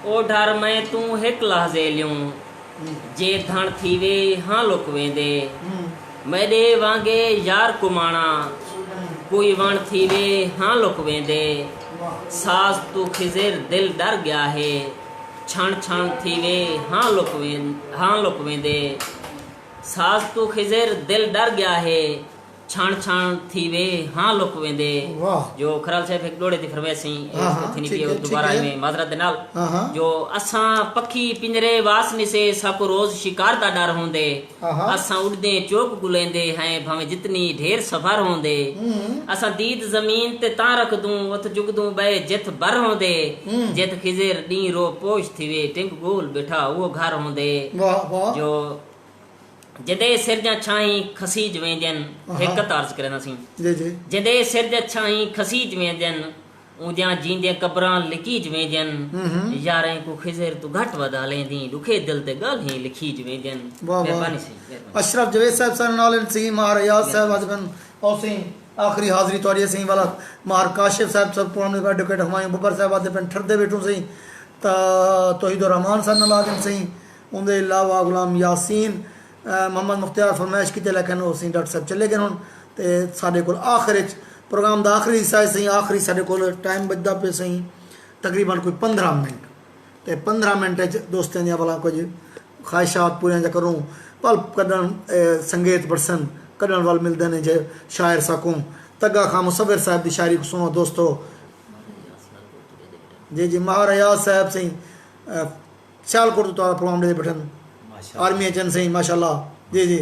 ओ डर मैं तू हिक लहजे लियूं जे धण थी वे हाँ लुक वेंदे मेरे वांगे यार कुमाणा कोई वण थी वे हाँ लुक वेंदे साज तू खिजेर दिल डर गया है छण छण थी वे हाँ लुक वेंदे साज तू खिजेर दिल डर गया है छाण छाण थी वे हाँ लुक वेंदे जो खराल साहब एक डोड़े दी फरमाइश थी थी दोबारा में माजरत दे नाल जो असा पखी पिंजरे वासनी से सब रोज शिकार दा डर होंदे असा उड़दे चोक गुलेंदे हैं भावे जितनी ढेर सफर होंदे असा दीद जमीन ते ता रख दूं वत जुग दूं बे जित बर होंदे जित खिजेर डी रो पोश थी वे टिंग गोल बैठा वो घर होंदे जो जदे सिर जा छाई खसीज वेंदन एक तर्ज करना सी जी जी जदे सिर जा छाई खसीज वेंदन उद्या जींदे कब्रां लिखीज वेंदन यारें को खिजेर तू घट वदा लेंदी दुखे दिल ते गल ही लिखीज वेंदन मेहरबानी सी अशरफ जवेद साहब सन नालन सी मार रियाज साहब अजबन और सी आखिरी हाजिरी तोरी सी वाला मार काशिफ साहब सब पुराने एडवोकेट हुमायूं बबर साहब अजबन ठरदे बैठू सी ता तौहीद रहमान सन नालन सी उनके अलावा गुलाम यासीन मोहम्मद मुख्तार फरमाइश की लेकिन वो सी डॉक्टर साहब चले गए हूँ तो साढ़े को आखिर प्रोग्राम का आखिरी हिस्सा है सही आखिरी साढ़े को टाइम बचता पे सही तकरीबन कोई 15 मिनट तो 15 मिनट दोस्तों दियां भला कुछ ख्वाहिशात पूरियां करूँ पल कढ़न संगीत बरसन कढ़न वाल मिलते हैं जो शायर सकूँ तग्गा खां मुसव्विर साहब की शायरी को सुनो दोस्तों जी जी महाराज साहब सही सियालकोट तो प्रोग्राम दे बैठन आर्मी एजेंट सही माशाल्लाह जी जी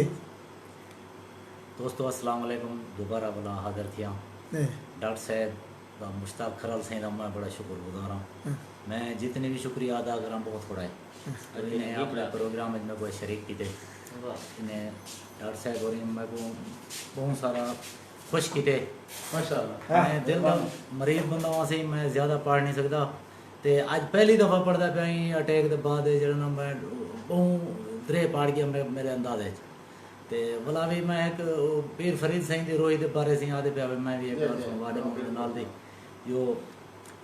दोस्तों अस्सलाम वालेकुम दोबारा बला हाजिर थिया डॉक्टर साहब का मुश्ताक खरल सही मैं बड़ा शुक्रगुजार हूँ मैं जितने भी शुक्रिया अदा करा बहुत थोड़ा है अभी ने अपने प्रोग्राम में कोई शरीक किए इन्हें डॉक्टर साहब और मैं को बहुत सारा खुश किए माशाल्लाह मैं दिल का मरीज बंदा वहाँ से मैं ज़्यादा पढ़ नहीं सकता तो अज पहली दफ़ा पढ़ता पाई अटैक के बाद जो मैं बहुत दरे पढ़ गया मेरे अंदाजे तो भला भी मैं एक पीर फरीद सही दी रोही के बारे से आदे पे मैं भी एक वादे नाल दी जो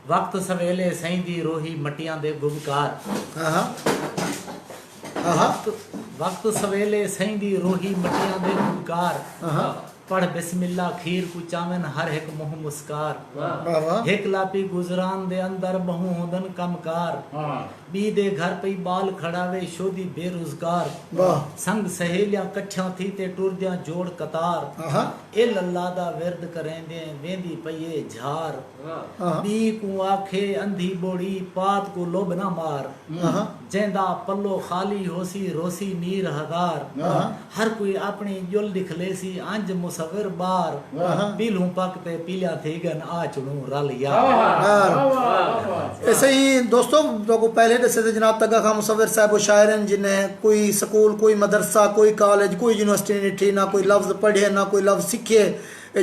वक्त सवेले सही दी रोही मटियां दे गुबकार वक्त सवेले सही दी रोही मटियां दे गुबकार पढ़ बिस्मिल्लाह खीर को चावन हर एक मुँह मुस्कार एक लापी गुजरान दे अंदर बहु होदन कमकार बी दे घर पे बाल खड़ावे शोदी बेरोजगार संग सहेलियां कट्ठियां थी ते टुरदियां जोड़ कतार ए लल्ला दा विरद करेंदे वेंदी पईए झार बी को आखे अंधी बोड़ी पात को लोभ ना मार जेंदा पल्लो खाली होसी रोसी नीर हदार हर कोई अपनी जुल दिखलेसी अंज मुसविर बार पीलू पकते पीलिया थीगन आ चुनू रल यार। ऐसे ही दोस्तों को पहले जैसे थे जनाब तगा खां मुसविर साहब वो शायर जिन्हें कोई स्कूल कोई मदरसा कोई कॉलेज कोई यूनिवर्सिटी नहीं थी, ना कोई लफ्ज़ पढ़े ना कोई लफ्ज़ सीखे,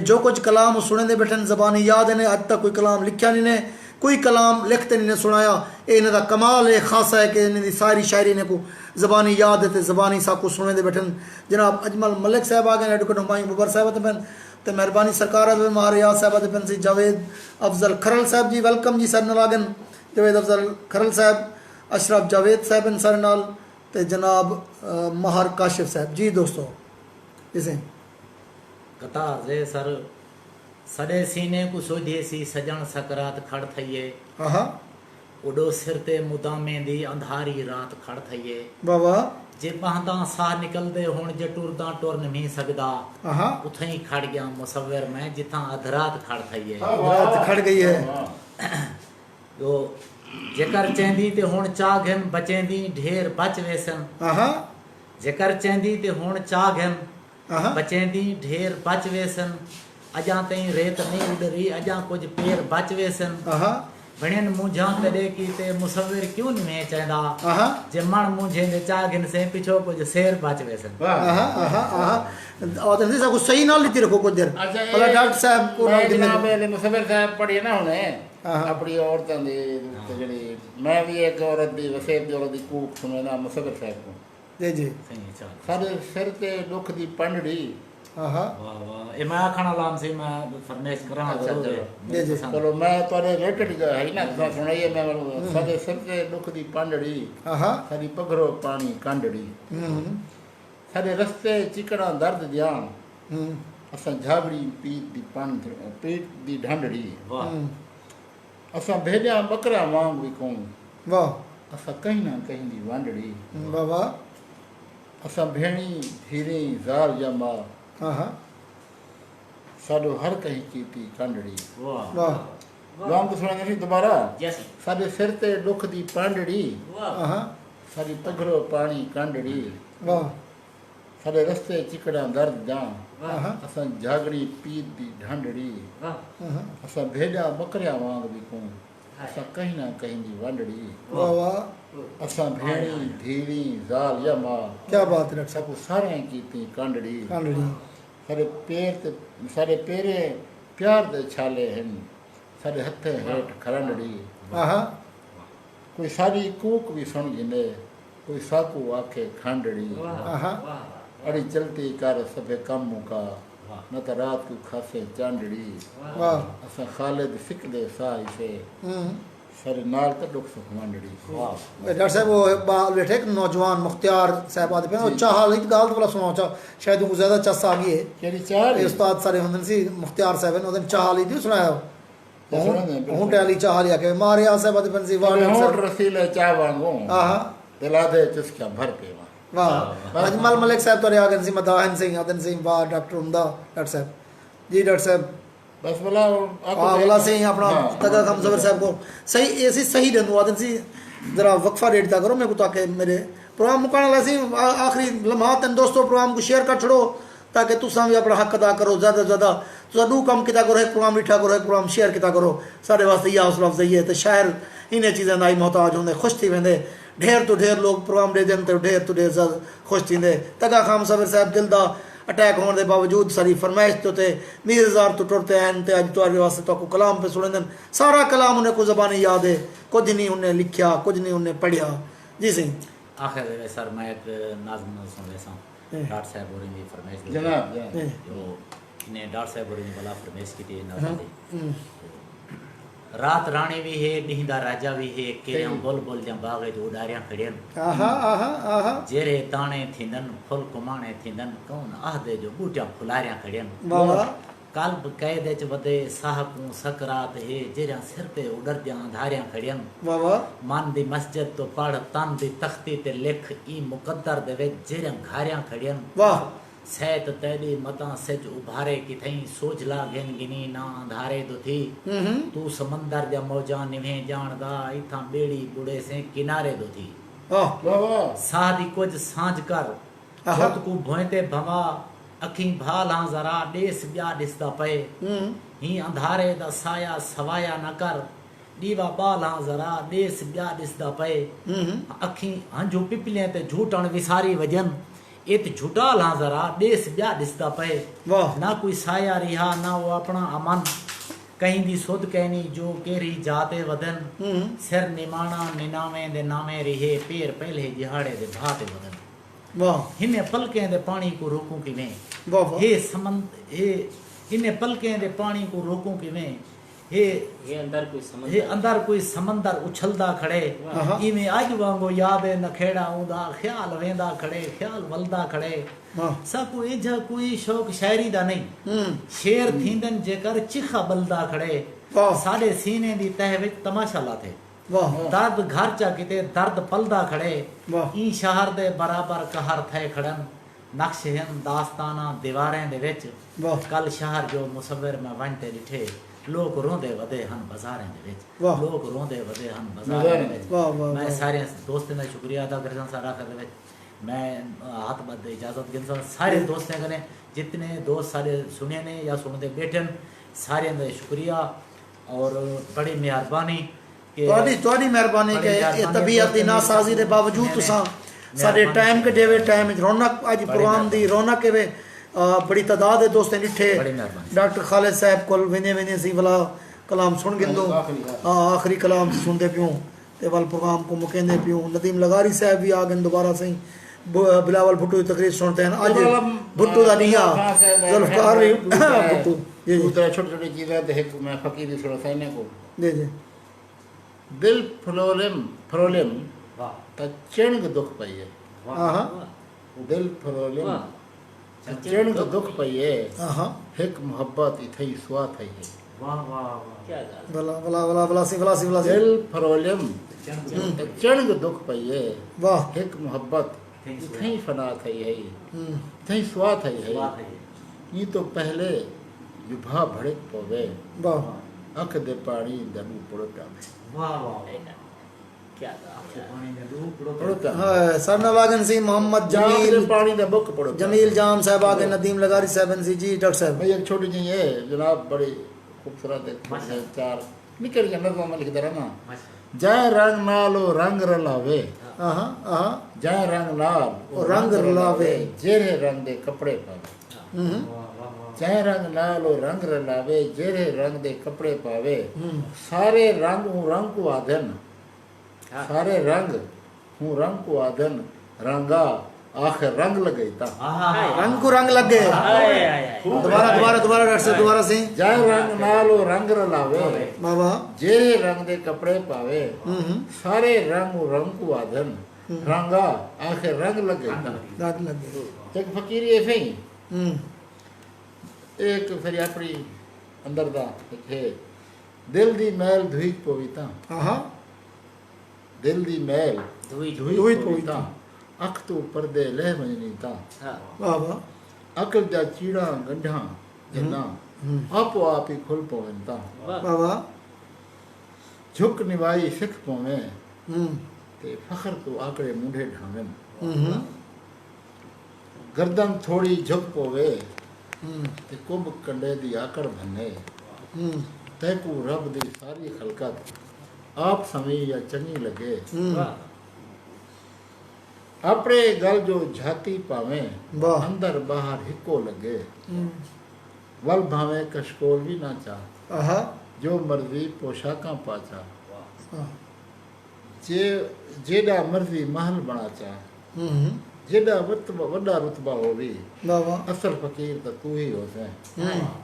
जो कुछ कलाम सुने दे बैठे ज़बानी याद है अज तक कोई कलाम लिखा नहीं ने, कोई कलाम लिखते नहीं ने सुनाया। ये इन्हें दा कमाल है खासा है कि इन्हें सारी शायरी ने को ज़बानी याद है ज़बानी सा को सुने दे बैठे। जनाब अजमल मलिक साहब आ गए, एडवोकेट हुमायूं बबर साहब तो मेहरबानी सरकार महारियाज साहब पेन सी जावेद अफजल खरल साहब जी वेलकम जी सर नागन जावेद अफजल खरल साहब, अशरफ जावेद साहब इन सर नाल ते जनाब महर काशिफ साहब जी। दोस्तों इसे कतार जे सर सड़े सीने को सोधे सी सजन सकरात खड़ थइए उडो सिर ते मुदामे दी अंधारी रात खड़ थइए बाबा जे बहदा साह निकलदे हुण जे टुरदा टुर नहीं सकदा उथे ही खड़ गया मुसव्विर में जिथा अधरात खड़ थइए रात खड़ गई है। तो जेकर चेंदी ते हुण चाघन बचेंदी ढेर बच वेसन जेकर चेंदी ते हुण चाघन बचेंदी ढेर बच वेसन अजा तई रेत नहीं उडरी अजा कुछ पेर बच वेसन बणियन मुझा तडे की ते मुसव्विर क्यों नहीं चेंदा जे मण मुझे ने चाघन से पिछो कुछ शेर बच वेसन। और तंसी सा को सही ना लिखी रखो कुछ देर भला डॉक्टर साहब को नाम दे मेरे मुसव्विर साहब पढ़िए ना हुने अपनी औरतां दी जड़ी मैं भी एक औरत दी वसेब दी औरत दी कूक सुने ना मुसव्विर साहब को जी जी सारे सिर ते दुख दी पंडड़ी वाह वाह ए मैं खाना लाम से मैं फरमाइश करा जी जी चलो मैं तोरे रिलेटेड है ना तो सुनाइए मैं सारे सिर ते दुख दी पंडड़ी सारी पगरो पानी कांडड़ी सारे रस्ते चिकड़ा दर्द ध्यान असां झाबड़ी पीत दी पेट दी ढंडड़ी असां भेड़िया बकरा वांग भी कहूं वाह असां कहीं ना कहीं दी वांडड़ी बाबा असां भेणी धीरे ज़ार जमा साडो हर कहीं कीती कांडड़ी वाह गांव को सुना नहीं दोबारा यस साडे सिर ते दुख दी पांडड़ी वाह साडी पगरो पानी कांडड़ी वाह साडे रस्ते चिकड़ा दर्द जां असां झागड़ी पीत दी ढंडड़ी असां भेड़ा बकरिया वांग भी कहूं असां कहीं ना कहीं दी वांडड़ी वाह वाह असां भेड़ी धीरी ज़ाल या मां क्या बात है डॉक्टर साहब सबको सारे कीती कांडड़ी कांडड़ी सारे पैर ते सारे पेरे प्यार दे छाले हैं सारे हथे हेठ खरंडड़ी कोई सारी कूक भी सुन गिने कोई साकू आखे खांडड़ी अड़ी चलती कर सभे कम मुका न त रात को खासे चांडड़ी असां खालिद सिकदे साई से सारे नाल त दुख सुख मांडड़ी डॉक्टर साहब वो बाल बैठे एक नौजवान मुख्तियार साहब आदे पे और चाह एक गाल तो बोला सुना चा शायद उनको ज्यादा चस आ गई है केड़ी चार ये उस्ताद सारे हुंदन सी मुख्तियार साहब ने उदन चाह ली थी सुनाया हूं टैली चाह लिया के मारे आ साहब आदे पे सी वार्ड होट रसीले चा वांगो दिला दे चुस्का भर पे वाह अजमल मलिक साहब तो आ गए सी मदाहन सिंह आदन सिंह वाह डॉक्टर उमदा डॉक्टर साहब जी डॉक्टर साहब बस बोला वाला से अपना तगा खां मुसव्विर साहब को सही ऐसी सही दंदो आदन सी जरा वक्फा डेट ता करो मैं को ताकि मेरे प्रोग्राम मुकाने वाला सी आखिरी लम्हात दोस्तों प्रोग्राम को शेयर कर छोड़ो ताकि तुसा भी अपना हक अदा करो ज़्यादा से ज़्यादा तुसा दू कम किता करो एक प्रोग्राम बिठा करो एक प्रोग्राम शेयर किता करो साढ़े वास्ते यह हौसला अफजाई है तो शायर इन्हें चीज़ें आई मोहताज होंगे खुश थी वेंदे ढेर तो ढेर लोग प्रोग्राम दे देन तो ढेर खुश थींदे तगा खां मुसव्विर साहब दिल दा अटैक होने के बावजूद सारी फरमाइश तो थे 20,000 तो टुरते हैं ते अज तुहाडे वास्ते तो कलाम पे सुनदे सारा कलाम उन्हें को ज़बानी याद है कुछ नहीं उन्हें लिखा कुछ नहीं उन्हें पढ़िया जी सही आखिर में सर मैं एक नाज़म सुन लेसा डॉक्टर साहब और इनकी फरमाइश जनाब जो इन्हें डॉक्टर साहब और इनकी बला फरमाइश की थी ना रात रानी भी है नींदा राजा भी है के बोल बोल जा बागे जो उडारियां खड़ियन जेरे ताने थिंदन फुल कुमाने थिंदन कौन आहदे जो बूटियां फुलारियां खड़ियन कल्ब कैदे च वदे साहकू सकरात है जेरा सिर ते उडर जा धारियां खड़ियन मन दी मस्जिद तो पढ़ तन दी तख्ती ते लिख ई मुकद्दर दे वे जेरा घारियां खड़ियन सैत तेडी मता सिज उभारे किथई सोचला गिन गिनी ना अंधारे तो थी तू समंदर जा मौजा निवे जानदा इथा बेड़ी बुड़े से किनारे तो थी सादी कुछ सांझ कर खुद को भोंते भवा अखी भाला जरा देस ब्या दिसदा पे ही अंधारे दा साया सवाया न कर दीवा बाला जरा देस ब्या दिसदा पे अखी हंजू पिपले ते झूठण विसारी वजन इत झूठा ला जरा देस ब्या दिसदा पे ना कोई साया रिहा ना वो अपना अमन कहीं दी सुध कहनी जो केरी जाते वदन सिर निमाना निनावे दे नामे रिहे पैर पहले जिहाड़े दे भाते वदन वाह हिने पलके दे पानी को रोकूं किवें वाह हे समंद हे हिने पलके दे पानी को रोकूं किवें हे अंदर कोई समंदर उछलदा खड़े इवें अज वांगो याद नखेड़ा ऊंदा ख्याल वेंदा खड़े ख्याल वलदा खड़े सब इजा कोई शौक शायरी दा नहीं शेर थींदन जेकर चिखा बलदा खड़े साडे सीने दी तह विच तमाशा लाथे दर्द घर चा किते दर्द पलदा खड़े ई शहर दे बराबर कहर थे खड़न नक्श हन दास्ताना दीवारें दे विच कल शहर जो मुसव्विर में वंटे दिठे लोग रोंदे वदे हन बाजारें दे विच लोग रोंदे वदे हन बाजारें दे विच मैं सारे दोस्तों का शुक्रिया अदा करदा सारा कर विच मैं हाथ बद इजाजत गिनसा सारे दोस्तों कने जितने दोस्त सारे सुने ने या सुनते बैठन सारे दा शुक्रिया और बड़ी मेहरबानी के तोड़ी मेहरबानी के तबीयत दी नासाजी दे बावजूद तुसा सारे टाइम के देवे टाइम रौनक आज प्रोग्राम दी रौनक के बड़ी तादाद है दोस्तें डिठे डॉक्टर खालिद साहब को विने विने सी वाला कलाम सुन गिंदो आखिरी कलाम सुनते पियूं ते वाल प्रोग्राम को मुकेंदे पियूं नदीम लगारी साहब भी आ गए दोबारा से बिलावल भुट्टो की तकरीर सुनते हैं आज भुट्टो दा निया जुल्फकार भुट्टो जी छोटे छोटे चीजें देख मैं फकीरी सुनो सैने को जी जी दिल फ्रोलेम त चिणग दुख पई है हां दिल फ्रोलेम चिणग दुख पई है हां एक मोहब्बत इथई सुआ थई है वाह वाह क्या भला भला भला भला सी दिल फ्रोलेम त चिणग दुख पई है वाह एक मोहब्बत इथई फना थई है इथई सुआ थई है ये तो पहले विभा भड़क पवे वाह अख दे पानी दबू पड़ता वाह वाह क्या सरना वागन सी मोहम्मद जमील पानी दा बुक पड़ो जमील जाम साहब आगे नदीम लगारी साहब सी जी डॉक्टर साहब भाई एक छोटी जी है जनाब बड़ी खूबसूरत है चार निकल के नजर में लिख दे रहा ना जय रंग नालो रंग रलावे जय रंग नाल रंग रलावे जेरे रंग दे कपड़े पावे जय रंग नालो रंग रलावे जेरे रंग दे कपड़े पावे सारे रंग को आधन सारे रंग हूँ रंग को आधन रंगा आखिर रंग लगे ता रंग को रंग लग गए दोबारा डॉक्टर साहब दोबारा से जय रंग नालो रंग रलावे बाबा जे रंग दे कपड़े पावे सारे रंग को आधन रंगा आखिर रंग लगे ता रंग लग गए एक फकीरी ऐसे ही एक फिर अपनी अंदर दा एक है दिल दी मैल धुई पविता दिल दी मैल धुई पविता अख तो पर्दे लह वञनीता बाबा अकल जा चीड़ा गंढा जना आपो आप ही खुल पवनता बाबा झुक निवाई सिख पवे ते फखर तो आकड़े मुंडे ढावन गर्दन थोड़ी झुक पवे ते कुंभ कंडे दी आकड़ भन्ने तैकू रब दी सारी खलकत आप समय या चंगी लगे अपने गल जो झाती पावे अंदर बाहर हिको लगे वल भावे कशकोल भी ना चाह जो मर्जी पोशाका पाचा जेड़ा मर्जी महल बना चाह जेड़ा वड्डा रुतबा हो भी असल फकीर तो तू ही हो से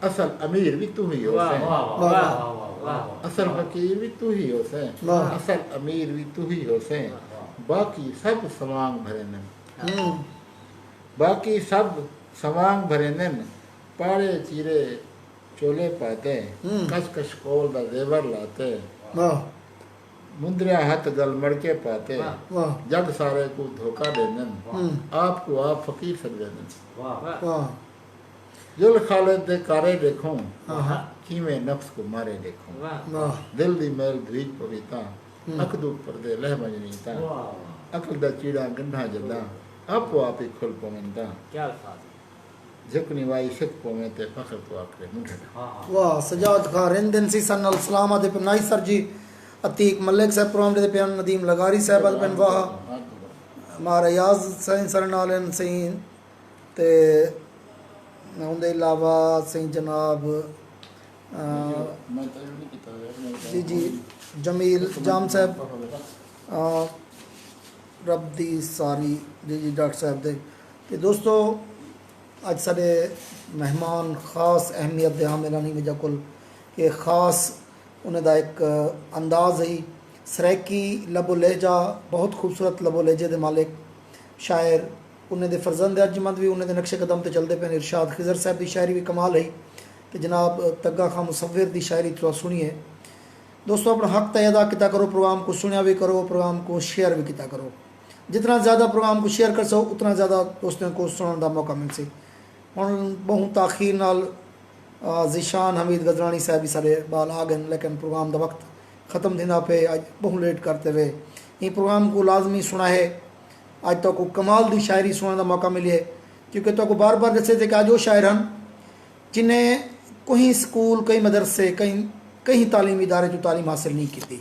असल अमीर भी तू ही हो से असल फकीर भी तू ही हो से असल अमीर भी तू ही हो से बाकी सब सवांग भरे न बाकी सब सवांग भरे न पाड़े चीरे चोले पाते कश कश कोल दा जेवर लाते मुंदरिया हाथ गल मड़के पाते वाह जग सारे को धोखा देंदन आपको आप फकीर समझेंदन वाह वाह जुल खालिद दे कारे देखो हाँ किवें नफ्स को मारे देखो वाह वाह दिल दी मैल धरीज पवीता अकदू पर्दे लह मजनीता वाह अकल दा चीड़ा गंढा जदा आपो आप ही खुल पवंदा क्या अल्फाज झकनी वाई सिख पवे ते फखर तो आखरे मुंडा हाँ वाह सजाद खां रिंदन सी सन अल सलामा दे पे नाई सर जी अतीक मलिक साहब प्रोग्राम दे पे नदीम लगारी साहब अद पेन वाह हमारा याज सही सर नालन सही ते उनके अलावा सही जनाब मैं तो नहीं कीता यार जी जी जमील जाम साहब रब दी सारी जी जी डॉक्टर साहब दे ते दोस्तों अज साढ़े मेहमान खास अहमियत दे हम एलानी वजह कोल कि खास उन्हें दा एक अंदाज ही सराइकी लबो लहजा बहुत खूबसूरत लबो लहजे दे मालिक शायर उन्हें दे फरजंद अजमत भी उन्हें दे नक्शे कदम ते चलते पे इरशाद खिजर साहब की शायरी भी कमाल है कि जनाब तग्गा खां मुसव्विर दी शायरी थोड़ा सुनिए दोस्तों अपना हक तय अदा किया करो प्रोग्राम को सुनिया भी करो प्रोग्राम को शेयर भी किया करो जितना ज़्यादा प्रोग्राम को शेयर कर सको उतना ज़्यादा दोस्तों को सुनने का मौका मिल सी हम बहुत ताखीर नाल ज़ीशान हमीद गजरानी साहब भी सारे बाल आ गए लेकिन प्रोग्राम का वक्त ख़त्म थींदा पे अज बहुत लेट करते हुए ये प्रोग्राम को लाजमी सुना है अज तो को कमाल की शायरी सुनने का मौका मिले क्योंकि तो को बार बार दसे थे कि अज वो शायर हैं जिन्हें कहीं स्कूल कई मदरसे कहीं तालीमी इदारे जो तालीम हासिल नहीं की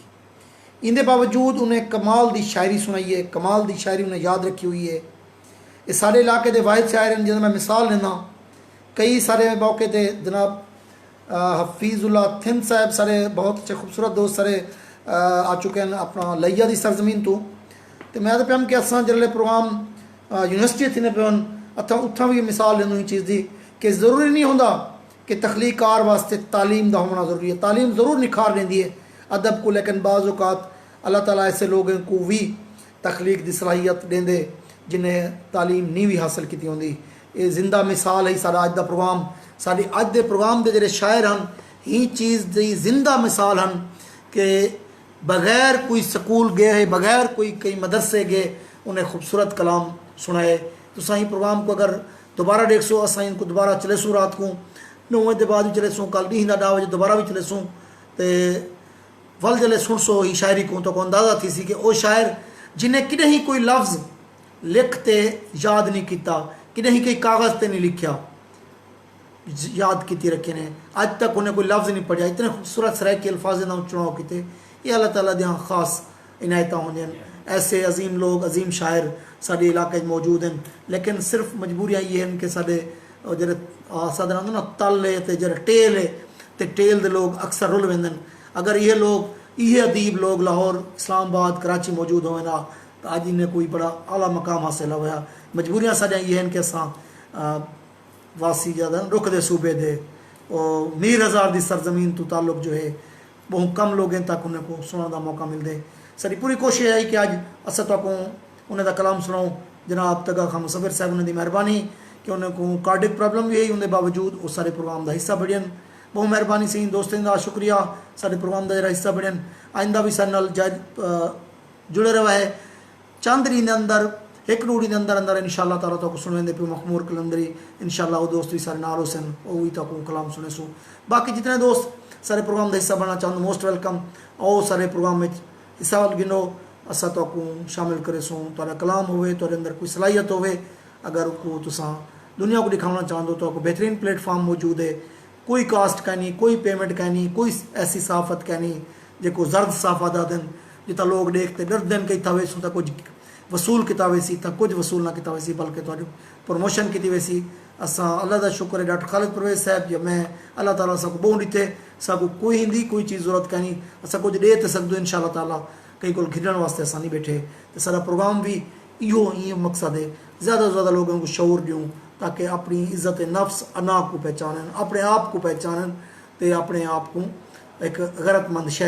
इंदे बावजूद उन्हें कमाल की शायरी सुनाई है कमाल की शायरी उन्हें याद रखी हुई है ये सारे इलाके के वाहिद शायर हैं जिन्हें मैं मिसाल लेना कई सारे मौके थे जनाब हफीजुल्ला थिंद साहब सारे बहुत अच्छे खूबसूरत दोस्त सारे आ चुके हैं अपना लैया की सरजमीन तो मैं तो पे कि असा जिले प्रोग्राम यूनिवर्सिटी थी पे अथा उत्था भी मिसाल लेना ही चीज़ की कि ज़रूरी नहीं होंदा कि तख्लीकार वास्ते तालीम का होना ज़रूरी है तालीम ज़रूर निखार देंदी है अदब को लेकिन बाज़ औक़ात अल्लाह ताला ऐसे लोगों को भी तख्लीक की सलाहियत देंदे जिन्हें तालीम नहीं भी हासिल की होंदी ये जिंदा मिसाल है सारा अज का प्रोग्राम साढ़े अज के प्रोग्राम के जोड़े शायर हैं ही चीज़ की जिंदा मिसाल हैं कि बगैर कोई स्कूल गए है बगैर कोई कई मदरसे गए उन्हें खूबसूरत कलाम सुनाए तो सही प्रोग्राम को अगर दोबारा देख सो असा इनको दोबारा चले सूँ रात को 9 बजे बाद भी चले सूँ कल डी 10 बजे दोबारा भी चले सूँ तो वल जले सुन सो ही शायरी को अंदाज़ा थी सी कि वो शायर जिन्हें कि ही कोई लफ्ज़ लिखते याद नहीं किया कि ही कई कागज़ पर नहीं लिखा याद की रखे ने अज तक उन्हें कोई लफ्ज़ नहीं पढ़िया इतने खूबसूरत सराइकी अल्फाज ना चुनाव किए ये अल्लाह ताला दियां खास इनायत होंगे ऐसे अजीम लोग अजीम शायर साढ़े इलाके मौजूद हैं लेकिन सिर्फ मजबूरियाँ ये हैं कि साढ़े जो साधन आते ना तल है तो जो टेल है तो टेल के लोग अक्सर रुल वेंदन अगर ये लोग ये अदीब लोग लाहौर इस्लामाबाद कराची मौजूद हो ना तो अज इन्हें कोई बड़ा आला मकाम हासिल हुआ मजबूरियाँ साढ़िया ये हैं कि असा वासी ज़्यादा रुख दे सूबे दे और मीर हज़ार की सरजमीन तो ताल्लुक जो है बहुत कम लोगों तक उन्हें को सुनने का मौका मिलते सारी पूरी कोशिश है कि अज अस तक उन्हें का कलाम सुनाऊँ जनाब तगा खां मुसव्विर साहब उन्हें मेहरबानी कि उन्हें को कार्डिक प्रॉब्लम भी है उनके बावजूद वो सारे प्रोग्राम का हिस्सा बढ़िया बहुत मेहरबानी सी दोस्तों का शुक्रिया सारे प्रोग्राम का जरा हिस्सा बढ़िया आइंदा भी सारे नाल जुड़े रहा है चंद री के अंदर एक डूढ़ी के अंदर अंदर इंशाअल्लाह ताला तो सुनवेंदे पे मखमूर कलंदरी इंशाअल्लाह वो दोस्त भी सारे नाल हुसन वो भी तक कलाम सुने सो बाकी जितने दोस्त सारे प्रोग्राम का हिस्सा बनना चाहते मोस्ट वेलकम और सारे प्रोग्राम में हिस्सा गिनो असा तो शामिल करे सो तुरा कलाम होवे तो अंदर कोई सलाहियत होवे अगर को तुसा दुनिया को दिखाना चाहते हो तो बेहतरीन प्लेटफॉर्म मौजूद है कोई कास्ट का नहीं कोई पेमेंट का नहीं कोई ऐसी साफत का नहीं जो जर्द साफा दा दिन जितना लोग देखते डर दिन कई था वेसू तो कुछ वसूल किता वेसी तो कुछ वसूल ना किता वेसी बल्कि तो प्रमोशन की वेसी असा अल्लाह का शुक्र है डॉक्टर खालिद परवेज साहब या मैं अल्लाह ताला सब बहुत ॾिठे साकू कोई हिंदी कोई चीज़ ज़रूरत कानी असा कुछ ॾे तो सकदो इंशाअल्लाह ताला कई को खिलण वास्ते असा नहीं बैठे तो सारा प्रोग्राम भी इो ये मकसद है ज़्यादा से ज़्यादा लोगों को शऊर दूँ ताकि अपनी इज्जत नफ्स अना को पहचानन अपने आप को पहचानन तो अपने आप को एक गैरतमंद शहर